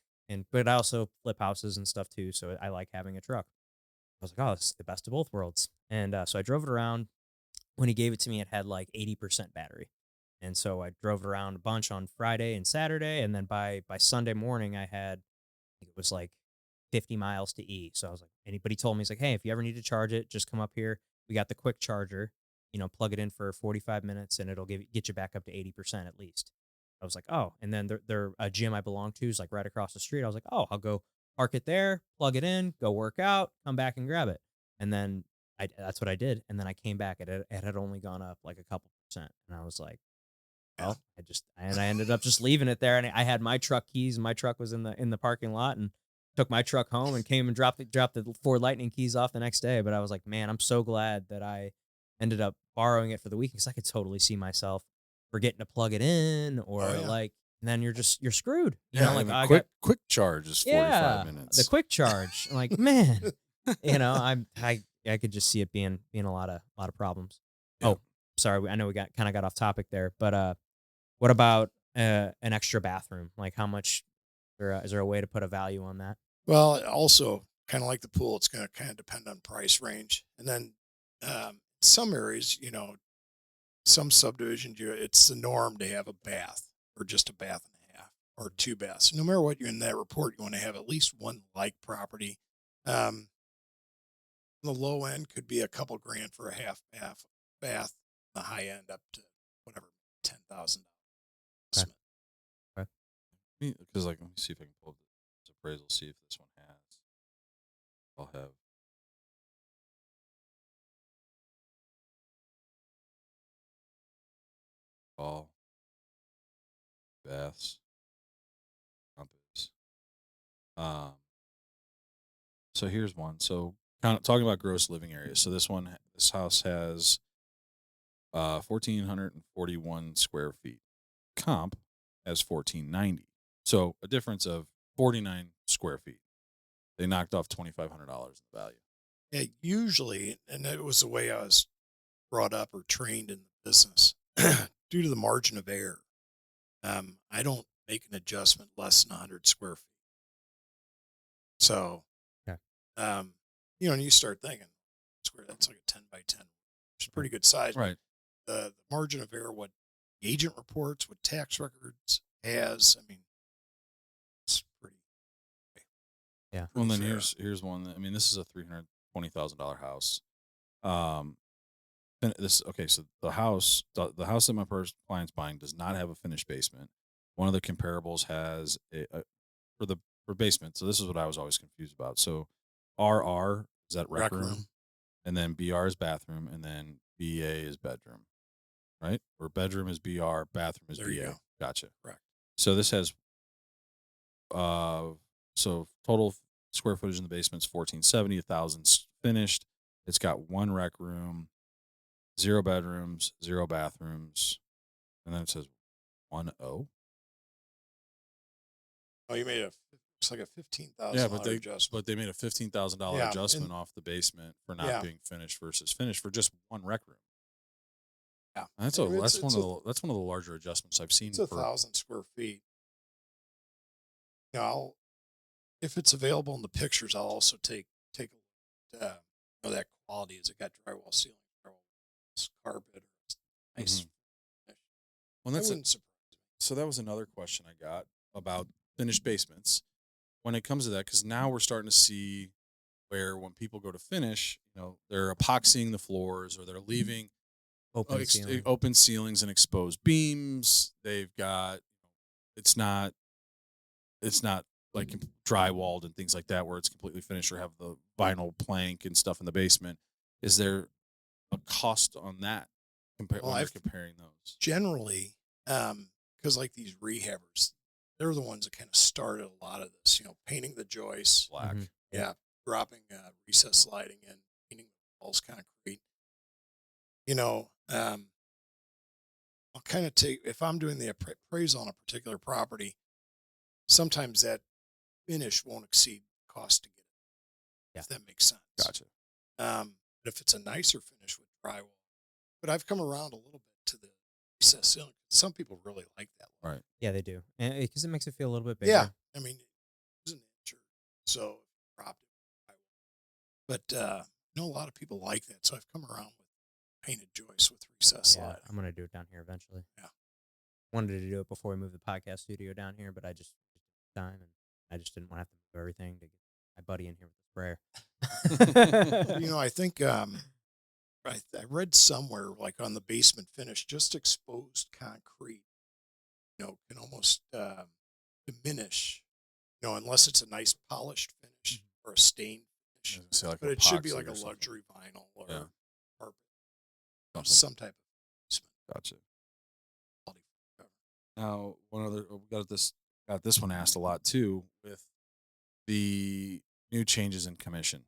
but I also flip houses and stuff too. So I like having a truck. I was like, "Oh, this is the best of both worlds." And so I drove it around. When he gave it to me, it had like 80% battery. And so I drove it around a bunch on Friday and Saturday. And then by Sunday morning, I had, I think it was like 50 miles to E. So I was like, anybody told me, he's like, hey, if you ever need to charge it, just come up here. We got the quick charger, plug it in for 45 minutes and it'll get you back up to 80% at least. I was like, oh, and then they're a gym I belong to is like right across the street. I was like, oh, I'll go park it there, plug it in, go work out, come back and grab it. And then that's what I did. And then I came back. It had only gone up like a couple percent. And I was like, well, I ended up just leaving it there. And I had my truck keys. My truck was in the parking lot, and took my truck home and came and dropped the Ford Lightning keys off the next day. But I was like, man, I'm so glad that I ended up borrowing it for the weekend, because I could totally see myself forgetting to plug it in, or and then you're screwed. Quick charge is 45 minutes. The quick charge. I'm like, man, I could just see it being a lot of problems. Yeah. Oh, sorry, I know we got off topic there, but what about an extra bathroom? Like, how much? Is there a way to put a value on that? Well, also kind of like the pool, it's going to kind of depend on price range, and then some areas, some subdivisions, it's the norm to have a bath or just a bath and a half or two baths. No matter what you're in that report, you want to have at least one like property. The low end could be a couple grand for a half bath. The high end up to whatever, $10,000. Okay. Okay. Because let me see if I can pull up this appraisal, see if this one has. I'll have. All baths, compass. So here's one. So kind of talking about gross living areas. So this house has 1,441 square feet. Comp has 1,490. So a difference of 49 square feet. They knocked off $2,500 in value. Yeah, usually, and it was the way I was brought up or trained in the business, due to the margin of error, I don't make an adjustment less than 100 square feet. So, okay. And you start thinking, square, that's like a 10 by 10, which is pretty good size. Right. The margin of error, what the agent reports, what tax records has, I mean, it's pretty. Yeah. Well, then here's one. This is a $320,000 house. So the house that my client's buying does not have a finished basement. One of the comparables has for basement. So this is what I was always confused about. So RR is that rec room, and then BR is bathroom, and then BA is bedroom, right? Or bedroom is BR, bathroom is BA. Go. Gotcha. Correct. So this has so total square footage in the basement is 1,470, 1,000 finished. It's got one rec room, 0 bedrooms, 0 bathrooms, and then it says 1-0. Oh, you made looks like a $15,000 adjustment. But they made a $15,000 adjustment off the basement for not being finished versus finished for just one rec room. Yeah, and that's one of the larger adjustments I've seen. It's 1,000 square feet. If it's available in the pictures, I'll also take a look at that quality. Has it got drywall ceiling, carpet, nice? Well, so that was another question I got about finished basements. When it comes to that, because now we're starting to see where when people go to finish, they're epoxying the floors or they're leaving open ceilings and exposed beams. They've got it's not like drywalled and things like that where it's completely finished or have the vinyl plank and stuff in the basement. Is there a cost on that when you're comparing those? Generally, because like these rehabbers, they're the ones that kind of started a lot of this, painting the joists. Black. Mm-hmm. Yeah. Dropping recessed lighting in, painting the walls concrete. I'll kind of if I'm doing the appraisal on a particular property, sometimes that finish won't exceed the cost to get it. If that makes sense. Gotcha. But if it's a nicer finish with drywall, but I've come around a little bit to the recessed ceiling. Some people really like that look. Right. Yeah, they do, and because it makes it feel a little bit bigger. Yeah, it was an inch or so dropped it. But a lot of people like that, so I've come around with painted joists with recessed lighting. I'm gonna do it down here eventually. Yeah, wanted to do it before we moved the podcast studio down here, but I just time and I just didn't want to have to move everything to get my buddy in here with the sprayer. I think I read somewhere like on the basement finish, just exposed concrete, can almost diminish, unless it's a nice polished finish or a stained finish. But it should be like a luxury vinyl or carpet, some type of basement. Gotcha. Now, we got this one asked a lot too with the new changes in commission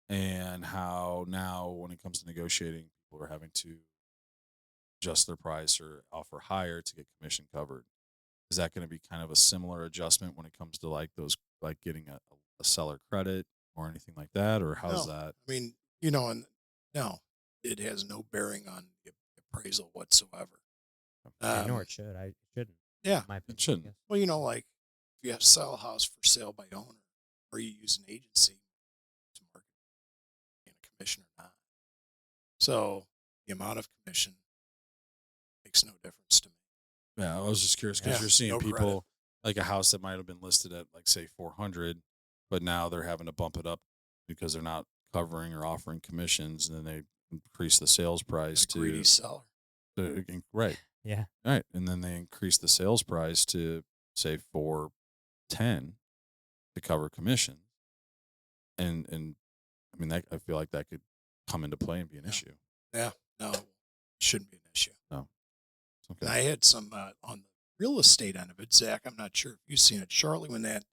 and how now when it comes to negotiating, people are having to adjust their price or offer higher to get commission covered. Is that going to be kind of a similar adjustment when it comes to like getting a seller credit or anything like that? Or how's that? No, it has no bearing on the appraisal whatsoever. Nor it should. I shouldn't. Yeah, my opinion, it shouldn't. Well, like if you have to sell a house for sale by owner, or you use an agency to market a commission or not. So the amount of commission makes no difference to me. Yeah, I was just curious because Yeah, you're seeing no people credit. like a house that might have been listed at like say 400, but now they're having to bump it up because they're not covering or offering commissions, and then they increase the sales price A greedy seller. right, Yeah. right, and then they increase the sales price to say 410 to cover commission, and I mean that I feel like that could come into play and be an Yeah. issue. Yeah, no, it shouldn't be an issue. No, it's And okay. I had some on the real estate end of it, Zach. I'm not sure if you've seen it. Shortly when that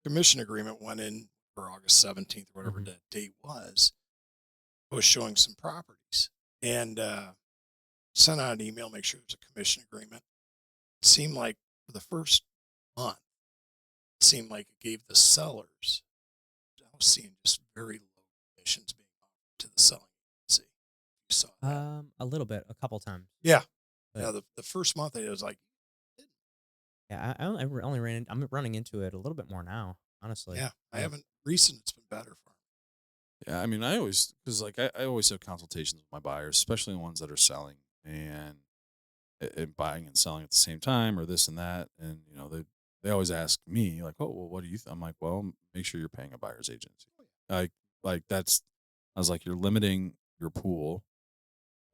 commission agreement went in for August 17th or whatever Mhm. that date was, I was showing some properties and sent out an email, make sure there's a commission agreement. It seemed like for the first month, it seemed like it gave the sellers, I was seeing just very low commissions being offered to the selling agency. You saw that. A little bit, a couple times. Yeah. But Yeah. The first month, it was like, yeah, I only I'm running into it a little bit more now, honestly. yeah, I Yeah. haven't, recent, it's been better for them. Yeah, I mean, I always because like I always have consultations with my buyers, especially the ones that are selling and buying and selling at the same time, or this and that, and they always ask me like, oh, well, what do you? I'm like, well, make sure you're paying a buyer's agency. Like that's, I was like, you're limiting your pool,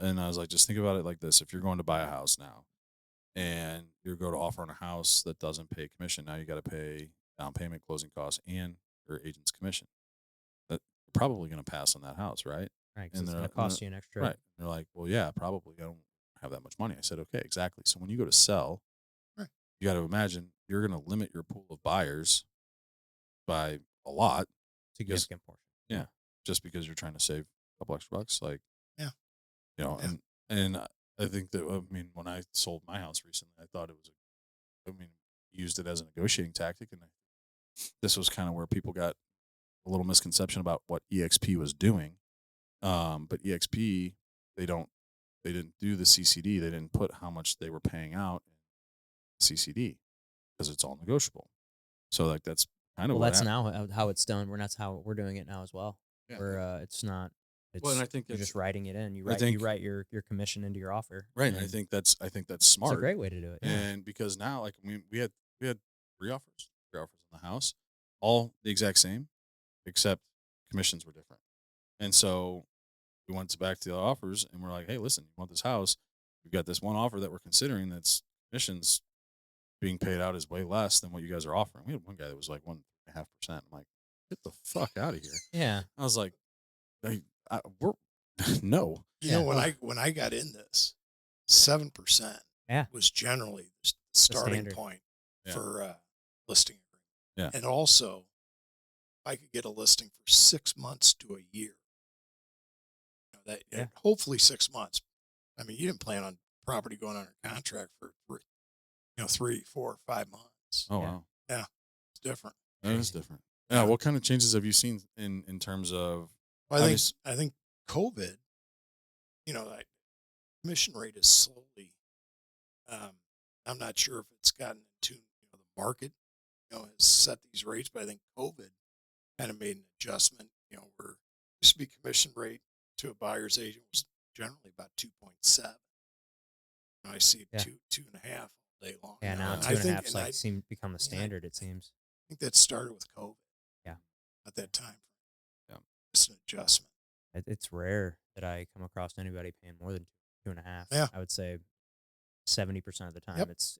and I was like, just think about it like this: if you're going to buy a house now, and you're going to offer on a house that doesn't pay commission, now you got to pay down payment, closing costs, and your agent's commission. That you're probably going to pass on that house, right? Right, 'cause And it's they're gonna and they're- cost you an extra. right. And they're like, well, yeah, probably. I don't have that much money. I said, okay, exactly. So when you go to sell, Right. you got to imagine you're going to limit your pool of buyers by a lot. Significant portion. Yeah, just because you're trying to save a couple extra bucks, like Yeah. Yeah. And I think that I mean when I sold my house recently, I thought it was used it as a negotiating tactic, and this was kind of where people got a little misconception about what EXP was doing. But EXP, they didn't do the CCD. They didn't put how much they were paying out in CCD because it's all negotiable. So like that's kind of Well, what that's happened. now how it's done. That's how we're doing it now as well. Yeah. Where it's not. It's Well, and I think you're that's just writing it in. I think You write your commission into your offer. right. And I and think that's it's smart. a great way to do it. Yeah. And because now, like we had three offers on the house, all the exact same, except commissions were different. And so we went back to the offers, and we're like, hey, listen, you want this house? We've got this one offer that we're considering that's commissions being paid out is way less than what you guys are offering. We had one guy that was like 1.5%. I'm like, get the fuck out of here. Yeah. I was like, we're no. You know, when I got in this, 7% Yeah. was generally the starting standard. point Yeah. for listing agreement. Yeah. And also, I could get a listing for 6 months to a year. Yeah. Hopefully 6 months. I mean, you didn't plan on property going under contract for 3, 4, 5 months. Oh, Yeah. wow. Yeah, it's different. That is different. Yeah. What kind of changes have you seen in terms of? Well, I think COVID, that commission rate is slowly. I'm not sure if it's gotten into the market, has set these rates, but I think COVID kind of made an adjustment. Where used to be commission rate to a buyer's agent was generally about 2.7. I see Yeah. 2.5 all day long. Yeah. Now and two and a half's become the standard. It seems. I think that started with COVID. Yeah. At that time. Yeah. It's an adjustment. It's rare that I come across anybody paying more than 2.5. Yeah. I would say 70% of the time Yep. it's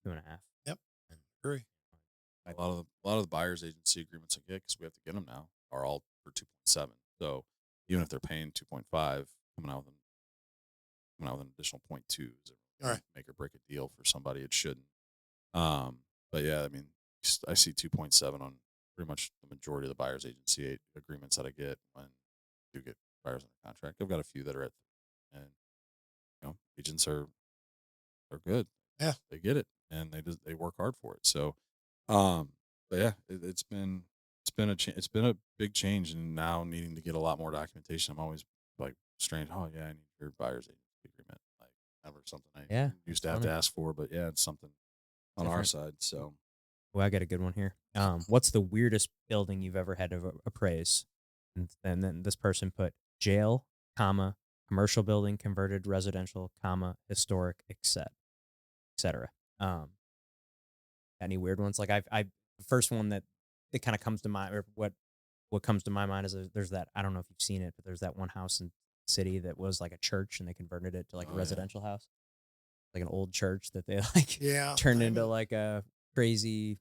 2.5. Yep. And Agree. A lot of the buyers agency agreements I get, because we have to get them now, are all for 2.7. So even if they're paying 2.5, coming out with an additional 0.2 is All right. make or break a deal for somebody. It shouldn't. But yeah, I mean, I see 2.7 on pretty much the majority of the buyers agency agreements that I get when I do get buyers under contract. I've got a few that are at, and agents are good. Yeah. They get it, and they work hard for it. So, but yeah, it's been a big change, and now needing to get a lot more documentation. I'm always like strange. Oh yeah, I need your buyer's agency agreement. Like never something I used to have to ask for, but yeah, it's something on our side. So, well, I got a good one here. What's the weirdest building you've ever had to appraise? And then this person put jail, comma, commercial building, converted residential, comma, historic, etc. Any weird ones? Like the first one that kind of comes to mind, or what comes to my mind is there's that, I don't know if you've seen it, but there's that one house in city that was like a church and they converted it to like a residential house, like an old church that they like turned into like a crazy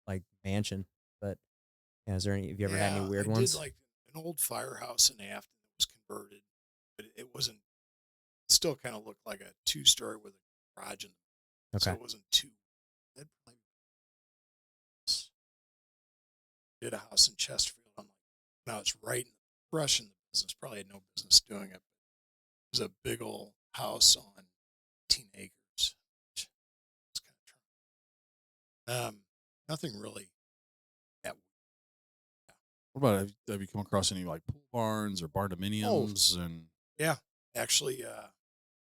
like mansion. But yeah, is there any? Have you ever had any weird ones? Did like an old firehouse in Afton that was converted, but it wasn't. Still kind of looked like a 2-story with a garage in it. So it wasn't too. That probably did a house in Chesterfield. I'm like, when I was fresh in the business, probably had no business doing it. It was a big old house on 18 acres. It's kind of nothing really that. What about, have you come across any like pool barns or barn dominiums? And yeah, actually,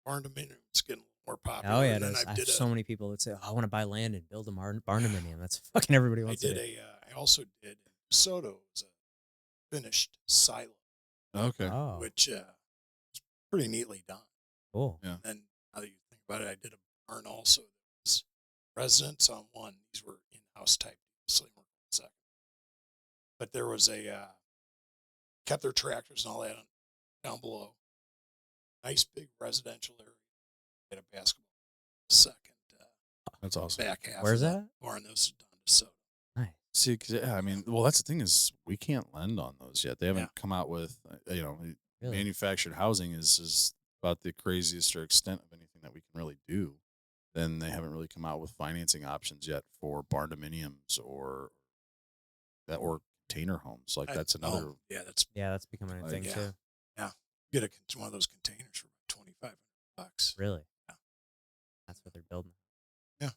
barn dominium is getting more popular. Oh yeah, it is. I have so many people that say, "Oh, I want to buy land and build a barn dominium." That's fucking everybody wants to do. I also did in Soto, was a finished silo. Okay. Oh. Which was pretty neatly done. Cool. Yeah. And now that you think about it, I did a barn also that was residents on one. These were in-house type, so they weren't second. But there was kept their tractors and all that down below. Nice big residential area. Had a basketball second. That's awesome. Back half. Where's that? Barn, those are done to Soto. Nice. See, cause, I mean, well, that's the thing is we can't lend on those yet. They haven't come out with, Really? manufactured housing is about the craziest or extent of anything that we can really do. Then they haven't really come out with financing options yet for barn dominiums or container homes. Like that's another. That's becoming a thing too. Yeah, get one of ththose containers for $2,500. Really? Yeah. That's what they're building. Yeah.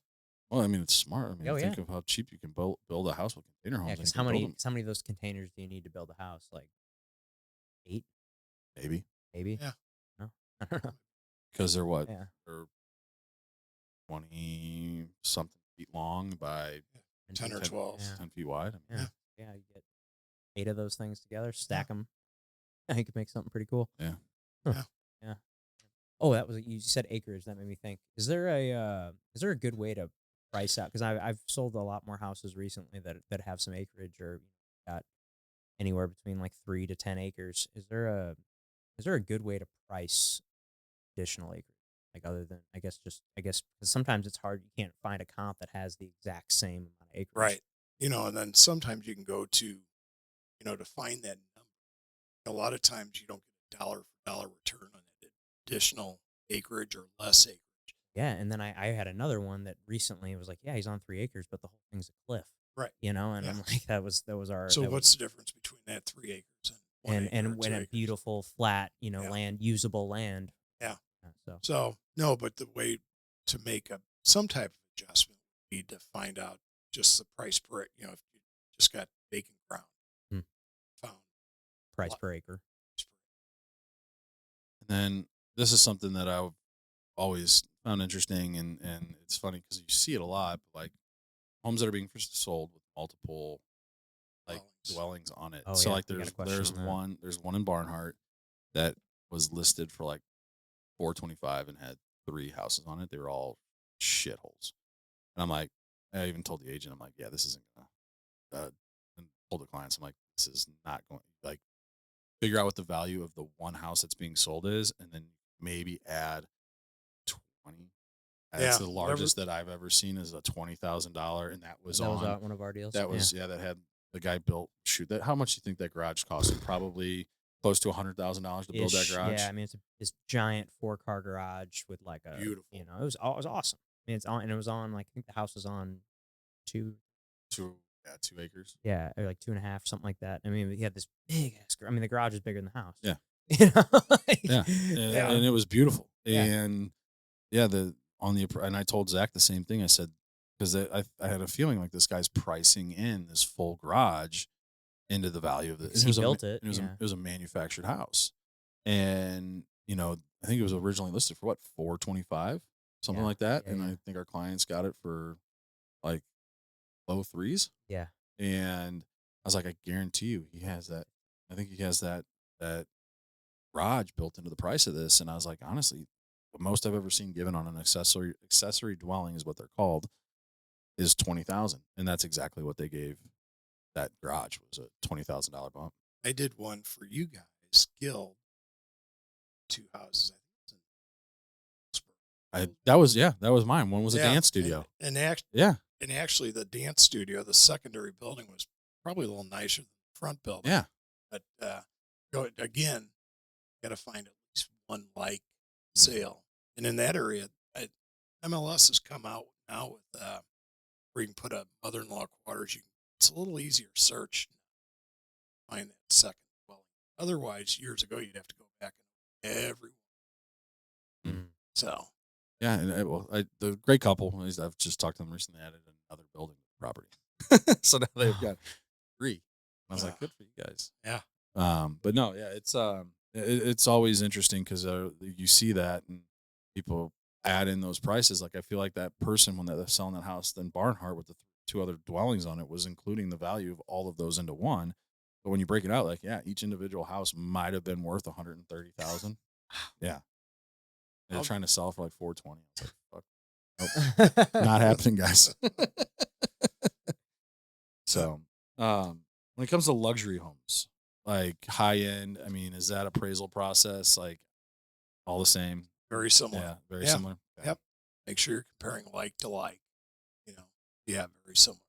Well, I mean, it's smart. I mean, think of how cheap you can build a house with container homes. Yeah, because how many of those containers do you need to build a house? Like 8? Maybe. Yeah. No, I don't know. Because they're what? Yeah. They're 20 something feet long by 10 or 12. 10 feet wide. I mean, yeah. You get 8 of those things together, stack them. Yeah, you could make something pretty cool. Yeah. Huh. Yeah. Oh, you said acreage. That made me think. Is there a good way to price out? Because I've sold a lot more houses recently that have some acreage or got anywhere between like 3 to 10 acres. Is there a good way to price additional acreage? Like other than I guess because sometimes it's hard. You can't find a comp that has the exact same amount of acreage. Right. And then sometimes you can go to, to find that number. A lot of times you don't get a dollar for dollar return on that additional acreage or less acreage. Yeah, and then I had another one that recently was like, yeah, he's on 3 acres, but the whole thing's a cliff. Right. And I'm like, that was our. So what's the difference between that 3 acres and when a beautiful flat, land, usable land. Yeah. So no, but the way to make some type of adjustment would be to find out just the price per, if you just got vacant ground. Found price per acre. And then this is something that I've always found interesting, and it's funny because you see it a lot, but like homes that are being sold with multiple like dwellings on it. Oh, so yeah, like there's one in Barnhart that was listed for like $425 and had 3 houses on it. They were all shitholes. And I'm like, I even told the agent, I'm like, yeah, this isn't gonna. And told the clients, I'm like, this is not going. Like, figure out what the value of the one house that's being sold is, and then maybe add 20. That's the largest that I've ever seen is a $20,000, and that was one of our deals. That was that had the guy built. Shoot, that how much do you think that garage cost him? Probably close to $100,000 to build that garage. Yeah, I mean it's this giant 4-car garage with like a beautiful. It was awesome. I mean it's on, and it was on like I think the house was on 2 acres. Yeah, or like 2.5, something like that. I mean he had this big ass. I mean the garage is bigger than the house. Yeah. Yeah. And it was beautiful. Yeah. And and I told Zach the same thing. I said, because I had a feeling like this guy's pricing in this full garage into the value of it. He built it. It was a manufactured house, and I think it was originally listed for what, $425, something like that. And I think our clients got it for like low 3s. Yeah. And I was like, I guarantee you, he has that. I think he has that garage built into the price of this. And I was like, honestly, the most I've ever seen given on an accessory dwelling is what they're called is 20,000, and that's exactly what they gave that garage was a $20,000 bump. I did one for you guys, Guild, 2 houses. That was mine. One was a dance studio. And actually the dance studio, the secondary building was probably a little nicer than the front building. Yeah. But again, got to find at least one like sale. And in that area, MLS has come out now with where you can put a mother-in-law quarters. It's a little easier search to find that second dwelling. Otherwise, years ago, you'd have to go back and every one. Mm. So. Yeah, and the great couple, I've just talked to them recently, added another building property. So now they've got 3. And I was like, good for you guys. Yeah. But no, yeah, it's always interesting because you see that and people add in those prices. Like I feel like that person when they're selling that house, then Barnhart with the 2 other dwellings on it was including the value of all of those into one. But when you break it out, like each individual house might have been worth $130,000. Yeah. They're trying to sell for like $420. I was like, fuck. Nope. Not happening, guys. So, when it comes to luxury homes, like high end, I mean, is that appraisal process like all the same? Very similar. Yeah, very similar. Okay. Yep. Make sure you're comparing like to like. Yeah, very similar.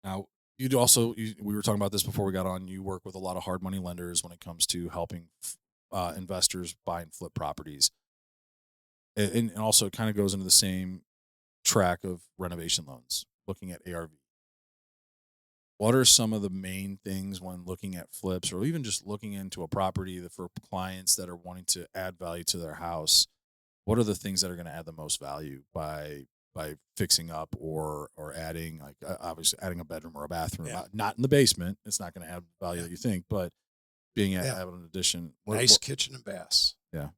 Now, we were talking about this before we got on. You work with a lot of hard money lenders when it comes to helping investors buy and flip properties. And also it kind of goes into the same track of renovation loans, looking at ARV. What are some of the main things when looking at flips or even just looking into a property for clients that are wanting to add value to their house? What are the things that are going to add the most value by fixing up or adding, like obviously adding a bedroom or a bathroom, not in the basement. It's not going to add value that you think, but being an addition. Nice kitchen and baths. Yeah.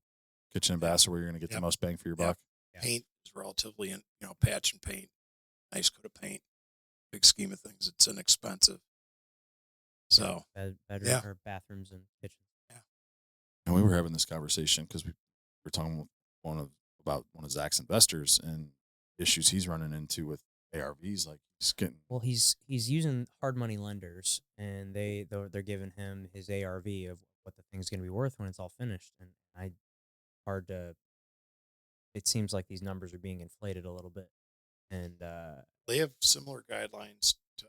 Kitchen and baths are where you're going to get the most bang for your buck. Paint is relatively, patch and paint, nice coat of paint. Big scheme of things, it's inexpensive. So bedroom or bathrooms and kitchens. Yeah. And we were having this conversation because we were talking with about one of Zach's investors and issues he's running into with ARVs. Like he's using hard money lenders, and they're giving him his ARV of what the thing's going to be worth when it's all finished, and it seems like these numbers are being inflated a little bit, and they have similar guidelines to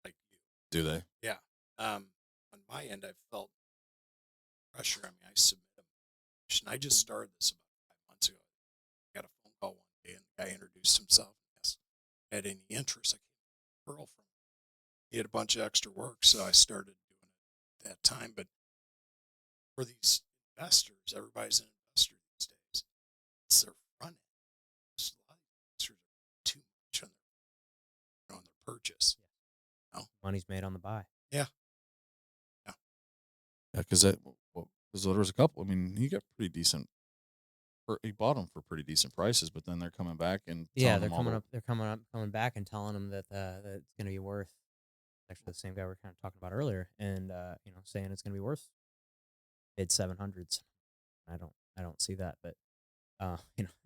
like you. Do they? Yeah. On my end, I felt pressure. I mean, I submitted them, and I just started this about 5 months ago. I got a phone call one day, and the guy introduced himself. Yes, had any interest? I came referral from him. He had a bunch of extra work, so I started doing it at that time. But for these investors, everybody's an investor these days. It's their front end. Just a lot of investors are too much on their purchase. Yeah. Money's made on the buy. Yeah. Yeah, because there was a couple. I mean, he got pretty decent. He bought them for pretty decent prices, but then they're coming back and they're coming back and telling them that it's going to be worth. Actually, the same guy we were kind of talking about earlier, and saying it's going to be worth mid 700s. I don't see that, but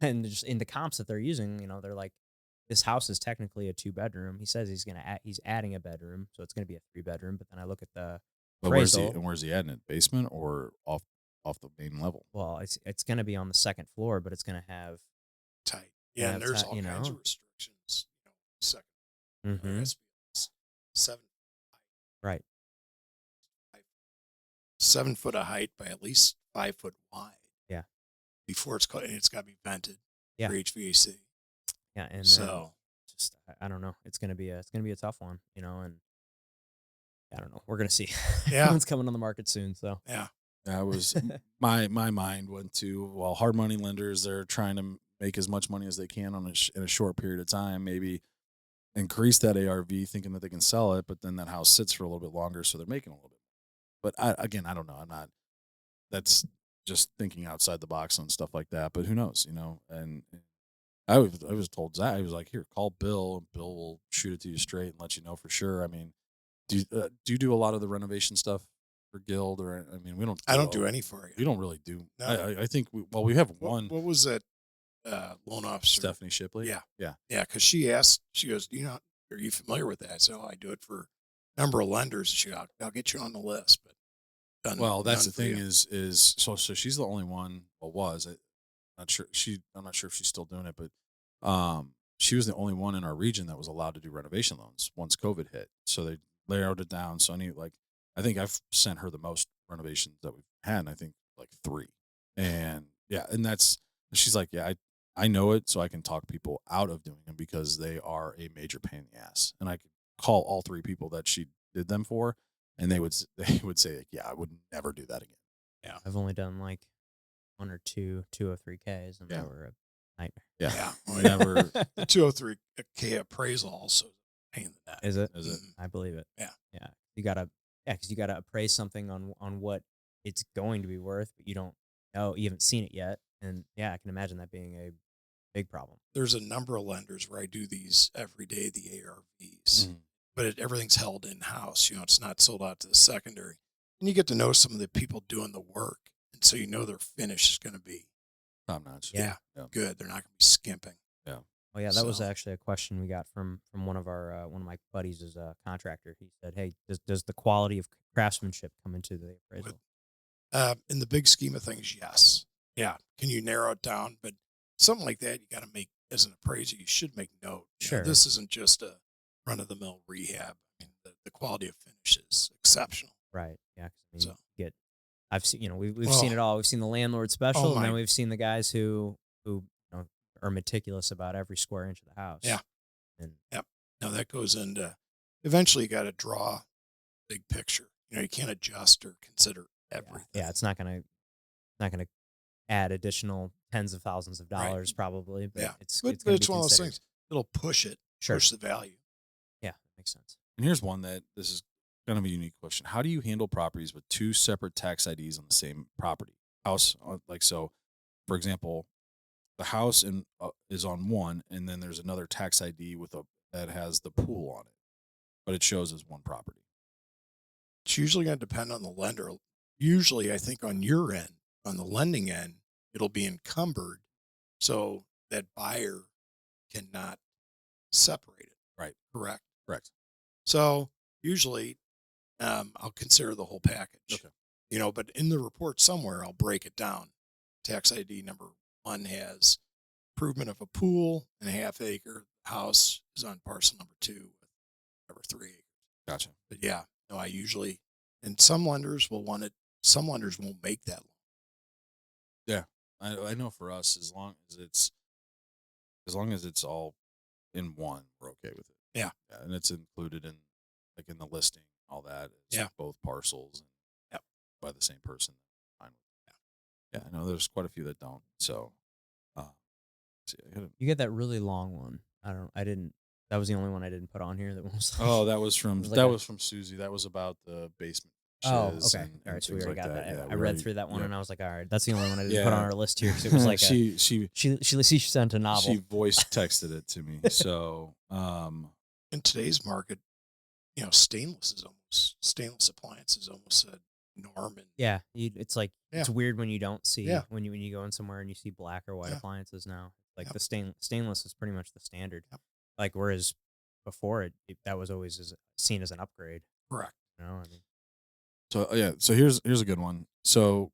and just in the comps that they're using, they're like, this house is technically a 2-bedroom. He says he's adding a bedroom, so it's going to be a 3-bedroom. But then I look at the appraisal. Where's he adding it? Basement or off the main level? Well, it's going to be on the second floor, but it's going to have tight. Yeah, and there's all kinds of restrictions. Second, mm-hmm. It has to be 7 high. Right. 7 foot of height by at least 5 foot wide. Yeah. Before it's cut, and it's got to be vented. Yeah. For HVAC. Yeah, and so just I don't know. It's gonna be a tough one, and I don't know. We're gonna see. Yeah, one's coming on the market soon. So yeah, that was my mind went to hard money lenders. They're trying to make as much money as they can in a short period of time. Maybe increase that ARV, thinking that they can sell it, but then that house sits for a little bit longer, so they're making a little bit. But I don't know. I'm not. That's just thinking outside the box on stuff like that. But who knows? And I was told Zach, I was like, here, call Bill, and Bill will shoot it to you straight and let you know for sure. I mean, do you do a lot of the renovation stuff guild, or I mean, we don't. I don't do any for you. We don't really do. No. I think we have one. What was that loan officer? Stephanie Shipley. Yeah. Yeah. Yeah, because she asked, she goes, are you familiar with that? So I do it for a number of lenders. She goes, I'll get you on the list. But Well, that's done the thing for you. is so she's the only one. Well, I'm not sure if she's still doing it, but she was the only one in our region that was allowed to do renovation loans once COVID hit. So they narrowed it down. So I think I've sent her the most renovations that we've had. And I think like 3. And yeah, and she's like, yeah, I know it, so I can talk people out of doing them because they are a major pain in the ass. And I could call all 3 people that she did them for, and they would say, like, yeah, I would never do that again. Yeah, I've only done like 1 or 2 203Ks, and they were a nightmare. Yeah, Well, never. The 203K appraisal also is a pain in the neck. Is it? Is it? I believe it. Yeah. Yeah. Because you gotta appraise something on what it's going to be worth, but you don't know, you haven't seen it yet, and yeah, I can imagine that being a big problem. There's a number of lenders where I do these every day, the ARVs, but everything's held in house. It's not sold out to the secondary, and you get to know some of the people doing the work, and so their finish is going to be Top notch. yeah, good. They're not going to be skimping. Yeah. Oh yeah, that was actually a question we got from one of my buddies is a contractor. He said, "Hey, does the quality of craftsmanship come into the appraisal?" In the big scheme of things, yes. Yeah. Can you narrow it down? But something like that, you got to make, as an appraiser, you should make note. Sure. This isn't just a run of the mill rehab. I mean, the quality of finish is exceptional. Right. Yeah. 'Cause, So- I've seen, we've seen it all. We've seen the landlord special, and then we've seen the guys who are meticulous about every square inch of the house. Yeah. And Now that goes into, eventually you got to draw big picture. You can't adjust or consider everything. yeah, it's not gonna add additional tens of thousands of dollars probably, but Yeah. it's But gonna it's be one of those considered. things. It'll push the value. Yeah, makes sense. And here's one that this is kind of a unique question. How do you handle properties with 2 separate tax IDs on the same property? House, so, for example, the house is on one, and then there's another tax ID that has the pool on it, but it shows as one property. It's usually going to depend on the lender. Usually, I think on your end, on the lending end, it'll be encumbered so that buyer cannot separate it. Right. Correct. Correct. So usually, I'll consider the whole package. Okay. But in the report somewhere, I'll break it down. Tax ID number 1 has improvement of a pool and a half acre. House is on parcel number 2 with number 3 acres. Gotcha. But yeah, no, I usually, and some lenders will want it. Some lenders won't make that loan. Yeah. I know for us, as long as it's all in one, we're okay with it. Yeah. And it's included in the listing, all that. It's Yeah. both parcels and Yep. by the same person. Fine with it. Yeah. I know there's quite a few that don't. So, see, You get that really long one. That was the only one I didn't put on here. That was that was from was from Susie. That was about the basement. Oh, okay. And All right, so we things already like got that. Yeah, I read through that one, yeah. and I was like, all right, that's the only one I didn't Yeah. put on our list here because it was like she she sent a novel. She voice texted it to me. So In today's market, stainless appliance is almost a norm. And Yeah, it's like Yeah. it's weird when you don't see Yeah. when you go in somewhere and you see black or white Yeah. appliances now. Like Yep. the stainless is pretty much the standard. Yep. Like whereas before that was always seen as an upgrade. correct. I mean, So here's a good one. So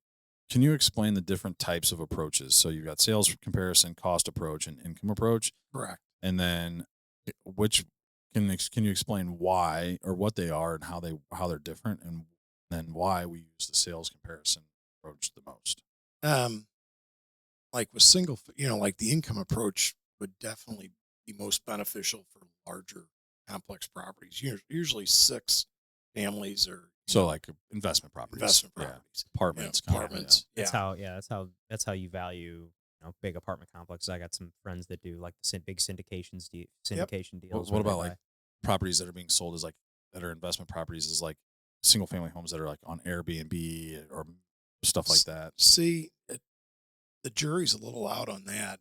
can you explain the different types of approaches? So you've got sales comparison, cost approach, and income approach, Correct. and then which can you explain why or what they are and how they're different, and then why we use the sales comparison approach the most? Like with single, like the income approach would definitely be most beneficial for larger complex properties. Usually 6 families or So like investment properties, investment Yeah. properties, apartments, apartments. that's how you value big apartment complexes. I got some friends that do like the big syndication deals. What where they about buy- like properties that are being sold as like that are investment properties, is like single family homes that are like on Airbnb or stuff like that? See, the jury's a little out on that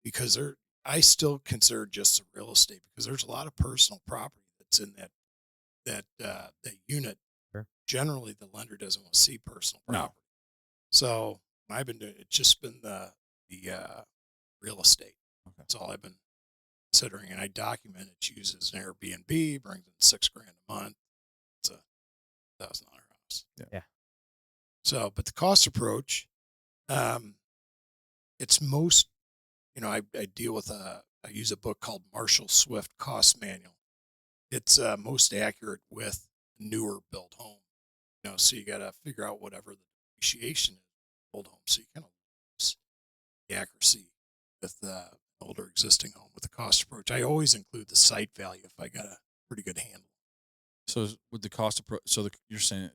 because I still consider just the real estate because there's a lot of personal property that's in that unit. Sure. generally the lender doesn't want to see personal No. property. So I've been doing, it's just been the real estate. Okay. That's all I've been considering. And I document it, use it as an Airbnb, brings in $6,000 a month. It's a $1,000 house. Yeah. So, but the cost approach, it's most, I deal with I use a book called Marshall Swift Cost Manual. It's most accurate with newer built home. So you got to figure out whatever the depreciation is of old home. So you kind of lose the accuracy with the older existing home with the cost approach. I always include the site value if I got a pretty good handle. So with the cost approach, you're saying,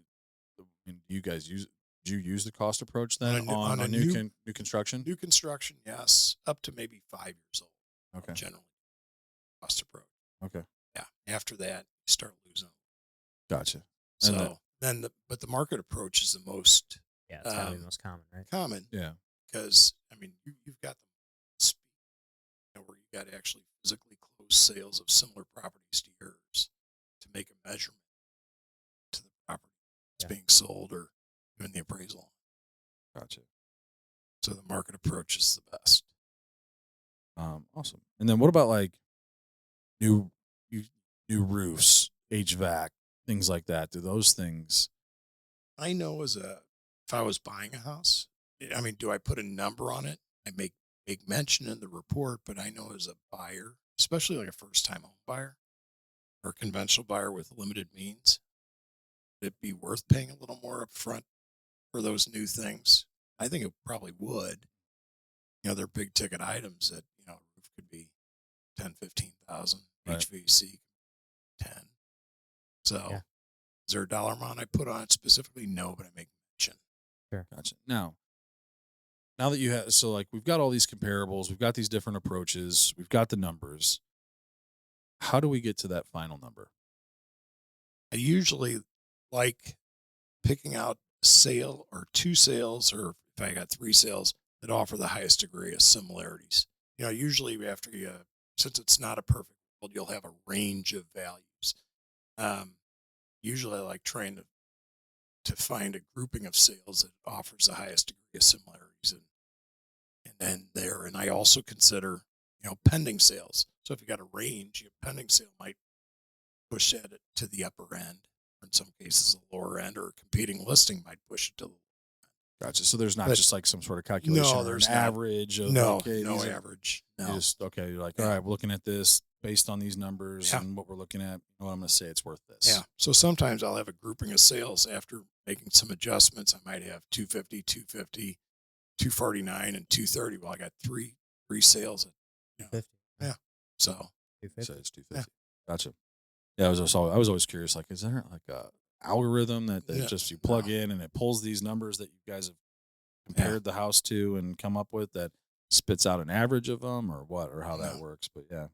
you guys do you use the cost approach then on a new construction? New construction, yes, up to maybe 5 years old. Okay. Generally, cost approach. Okay. Yeah. After that, you start losing. Gotcha. So but the market approach is the most. Yeah, it's gotta be the most common, right? Common. Yeah. Because you've got the speed, where you got to actually physically close sales of similar properties to yours to make a measurement to the property that's being sold or doing the appraisal. Gotcha. So the market approach is the best. Awesome. And then what about like new roofs, HVAC, things like that? Do those things? I know if I was buying a house, do I put a number on it? I make mention in the report, but I know as a buyer, especially like a first-time home buyer or a conventional buyer with limited means, would it be worth paying a little more upfront for those new things? I think it probably would. They're big ticket items that, roof could be 10, 15,000, right. HVAC 10. So is there a dollar amount I put on it specifically? No, but I make mention. Sure. Gotcha. Now that you have, so like we've got all these comparables, we've got these different approaches, we've got the numbers. How do we get to that final number? I usually like picking out a sale or two sales, or if I got three sales that offer the highest degree of similarities. Usually after since it's not a perfect world, you'll have a range of values. Usually I like trying to find a grouping of sales that offers the highest degree of similarities and I also consider, pending sales. So if you got a range, your pending sale might push it to the upper end, or in some cases the lower end, or a competing listing might push it to the lower end. Gotcha. So there's not just like some sort of calculation. No, there's an average. Of, no average. No. You're like, all right, we're looking at this based on these numbers and what we're looking at. I'm going to say it's worth this. Yeah. So sometimes I'll have a grouping of sales after making some adjustments. I might have 250, 250, 249, and 230. Well, I got three sales at 50. Yeah. So 250. So it's 250. Gotcha. Yeah, I was always curious. Like, is there like a algorithm that just you plug in and it pulls these numbers that you guys have compared the house to and come up with that spits out an average of them, or what, or how that works? But yeah.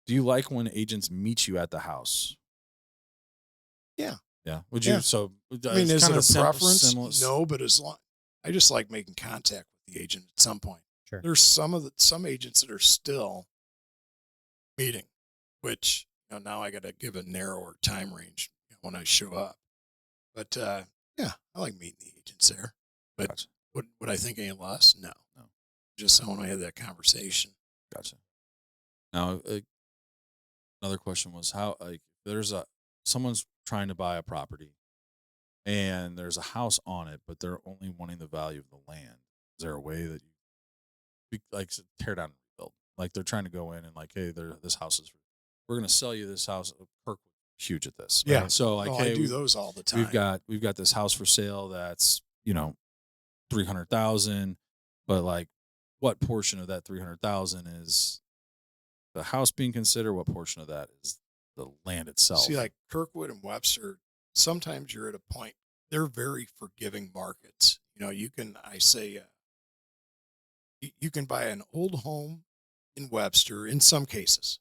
Do you like when agents meet you at the house? Yeah. Yeah. Would you? Yeah. So is it a preference? Similar? No, but I just like making contact with the agent at some point. Sure. There's some agents that are still meeting, which now I got to give a narrower time range when I show up. But I like meeting the agents there. But Gotcha. would I think any less? No. Just I want to have that conversation. Gotcha. Now, another question was how, like, there's someone's trying to buy a property and there's a house on it, but they're only wanting the value of the land. Is there a way that you like tear down and rebuild? Like they're trying to go in and like, hey, this house is, we're going to sell you this house. Kirkwood's huge at this. Right? Yeah. So like, hey, I do those all the time. We've got this house for sale that's, 300,000, but like what portion of that 300,000 is the house being considered? What portion of that is the land itself? See, like Kirkwood and Webster, sometimes you're at a point, they're very forgiving markets. You can buy an old home in Webster in some cases,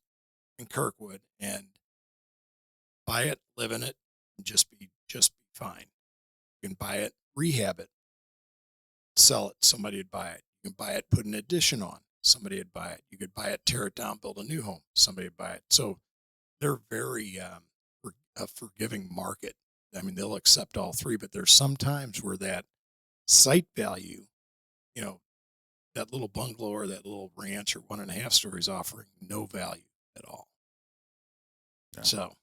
in Kirkwood, and buy it, live in it, and just be fine. You can buy it, rehab it, sell it, somebody would buy it. You can buy it, put an addition on, somebody would buy it. You could buy it, tear it down, build a new home, somebody would buy it. So they're very a forgiving market I mean, they'll accept all three, but there's some times where that site value, you know, that little bungalow or that little ranch or 1.5 stories offering no value at all. Yeah. So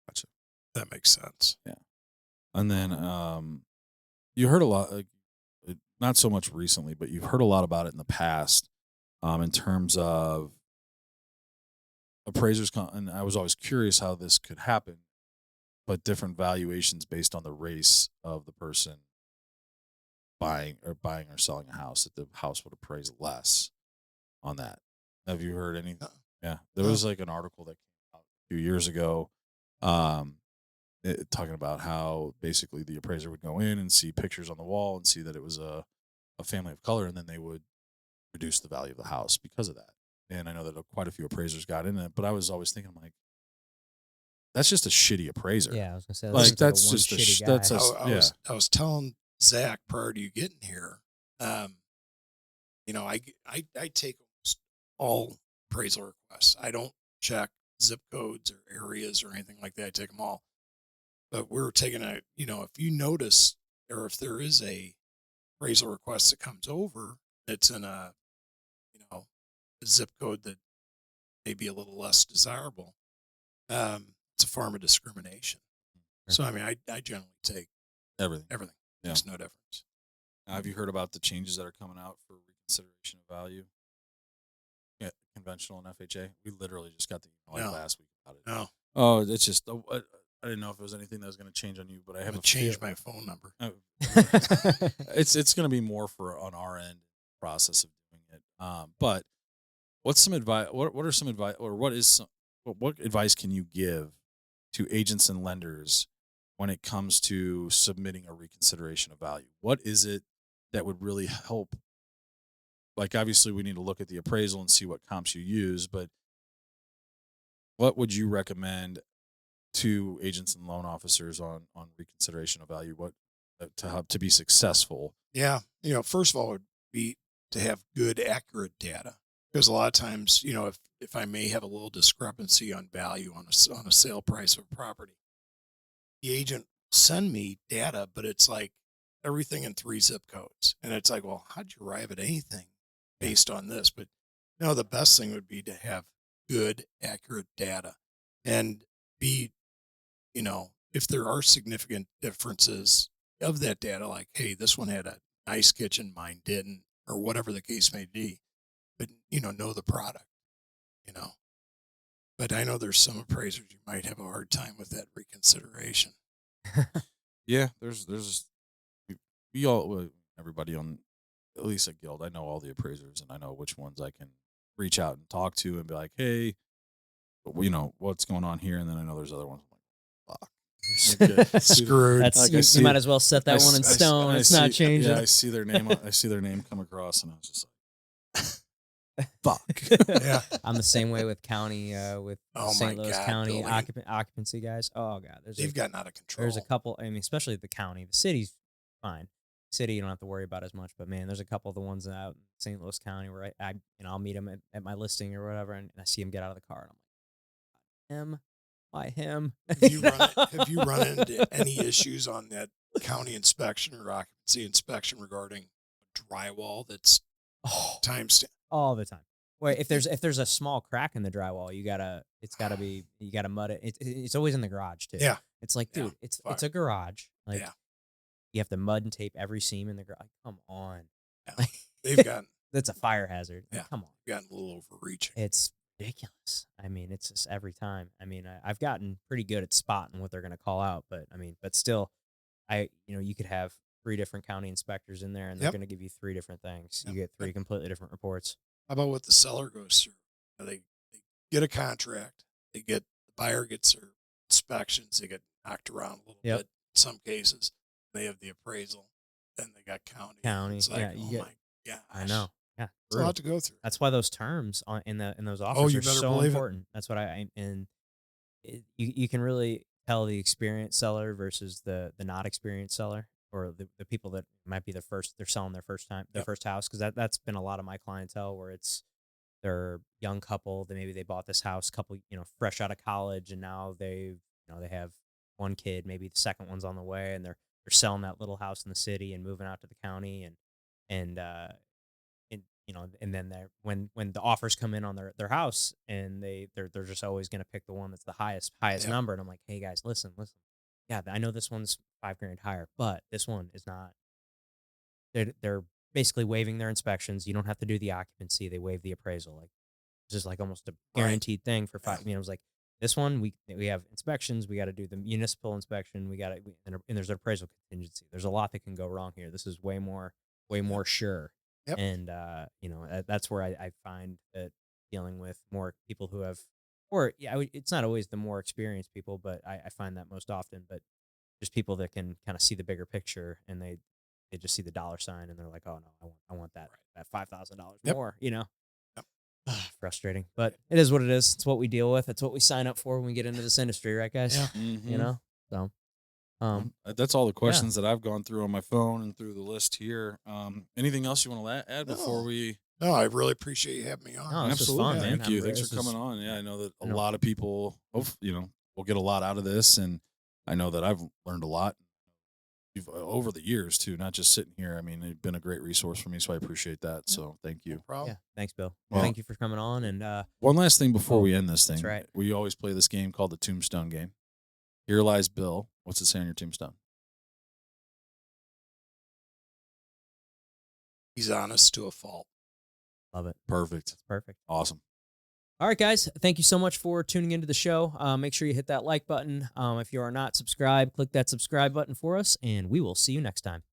Gotcha. that makes sense. Yeah. And then you heard a lot, not so much recently, but you've heard a lot about it in the past in terms of appraisers. And I was always curious how this could happen, but different valuations based on the race of the person buying or selling a house, that the house would appraise less on that. Have you heard anything? Yeah. There was like an article that came out a few years ago talking about how basically the appraiser would go in and see pictures on the wall and see that it was a family of color, and then they would reduce the value of the house because of that. And I know that quite a few appraisers got in it, but I was always thinking, like, that's just a shitty appraiser. Yeah, I was gonna say Like, that's one just a shitty that's guy. I was telling Zach prior to you getting here, you know, I take almost all appraisal requests. I don't check zip codes or areas or anything like that. I take them all. But we're taking you know, if you notice, or if there is a appraisal request that comes over that's in a, you know, a zip code that may be a little less desirable, it's a form of discrimination. So, I mean, I generally take everything. Yeah. Makes no difference. Now, have you heard about the changes that are coming out for reconsideration of value? Yeah, conventional and FHA. We literally just got the email last week about it. No. Oh, it's just I didn't know if it was anything that was going to change on you, but I haven't changed my phone number. It's going to be more for on our end process of doing it. But what's some advice? What are some advice, or what advice can you give to agents and lenders when it comes to submitting a reconsideration of value? What is it that would really help? Like, obviously, we need to look at the appraisal and see what comps you use, but what would you recommend to agents and loan officers on reconsideration of value? What to be successful? Yeah, you know, first of all, would be to have good, accurate data, because a lot of times, you know, if I may have a little discrepancy on value on a sale price of a property, the agent send me data, but it's like everything in 3 zip codes, and it's like, well, how'd you arrive at anything based on this? But no, the best thing would be to have good, accurate data, and be, you know, if there are significant differences of that data, like, hey, this one had a nice kitchen, mine didn't, or whatever the case may be, but, you know the product, you know. But I know there's some appraisers you might have a hard time with that reconsideration. Yeah, there's we all, everybody on at least at Guild, I know all the appraisers, and I know which ones I can reach out and talk to and be like, hey, you know, what's going on here? And then I know there's other ones I'm like, fuck. Screwed. That's Like, you might as well set that one in stone. It's not changing. Yeah, I see their name. I see their name come across, and I was just like, "Fuck." Yeah, I'm the same way with county, with St. Louis County occupancy guys. Oh god, they've gotten out of control. There's a couple. I mean, especially the county. The city's fine. City, you don't have to worry about as much. But man, there's a couple of the ones out in St. Louis County where I you know, I'll meet them at my listing or whatever, and I see him get out of the car, and I'm like, him. Why him? Have you run into any issues on that county inspection or occupancy inspection regarding drywall that's timestamped? All the time. Wait, if there's a small crack in the drywall, you gotta mud it. It's always in the garage too. Yeah, it's like, dude, it's a garage. Like, you have to mud and tape every seam in the garage. Like, come on, they've gotten that's a fire hazard. Yeah, like, come on, gotten a little overreaching. It's ridiculous. I mean, it's just every time. I mean, I've gotten pretty good at spotting what they're gonna call out, but still, you could have 3 different county inspectors in there, and they're gonna give you 3 different things. You get 3 completely different reports. How about what the seller goes through? They get a contract. The buyer gets their inspections. They get knocked around a little bit. In some cases, they have the appraisal. Then they got county. It's like, my gosh. I know. Yeah, it's a lot to go through. That's why those terms in those offers are so important. That's what you can really tell the experienced seller versus the not experienced seller, or the people that might be they're selling their first house, because that's been a lot of my clientele, where they're a young couple that maybe they bought this house fresh out of college, and now they have one kid, maybe the second one's on the way, and they're selling that little house in the city and moving out to the county, and and then when the offers come in on their house, and they're just always going to pick the one that's the highest Yep. number. And I'm like, hey guys, listen, yeah, I know this one's $5,000 higher, but this one is not. They're basically waiving their inspections. You don't have to do the occupancy. They waive the appraisal. Like, it's just like almost a Right. guaranteed thing for Yeah. 5. It was like, this one we have inspections. We got to do the municipal inspection. And there's an appraisal contingency. There's a lot that can go wrong here. This is way more sure. Yep. And that's where I find that dealing with more people who have, or yeah, it's not always the more experienced people, but I find that most often. But just people that can kind of see the bigger picture, and they just see the dollar sign, and they're like, oh no, I want that $5,000 Yep. more. Yep. Frustrating, but it is what it is. It's what we deal with. It's what we sign up for when we get into this industry, right, guys? Yeah. Mhm. So, That's all the questions that I've gone through on my phone and through the list here. Anything else you want to add before No. we? No, I really appreciate you having me on. No, this was fun, man. Thank you. I'm Thanks this for coming is- on. Yeah, I know that a I know. lot of people, will get a lot out of this, and I know that I've learned a lot over the years too. Not just sitting here. I mean, you've been a great resource for me, so I appreciate that. So thank No you. problem. Yeah, thanks, Bill. Well- Thank you for coming on. And One last thing before Oh, we end this thing. that's right. We always play this game called the Tombstone game. Here lies Bill. What's it say on your tombstone? He's honest to a fault. love it. Perfect. It's perfect. Awesome. All right, guys. Thank you so much for tuning into the show. Make sure you hit that like button. If you are not subscribed, click that subscribe button for us, and we will see you next time.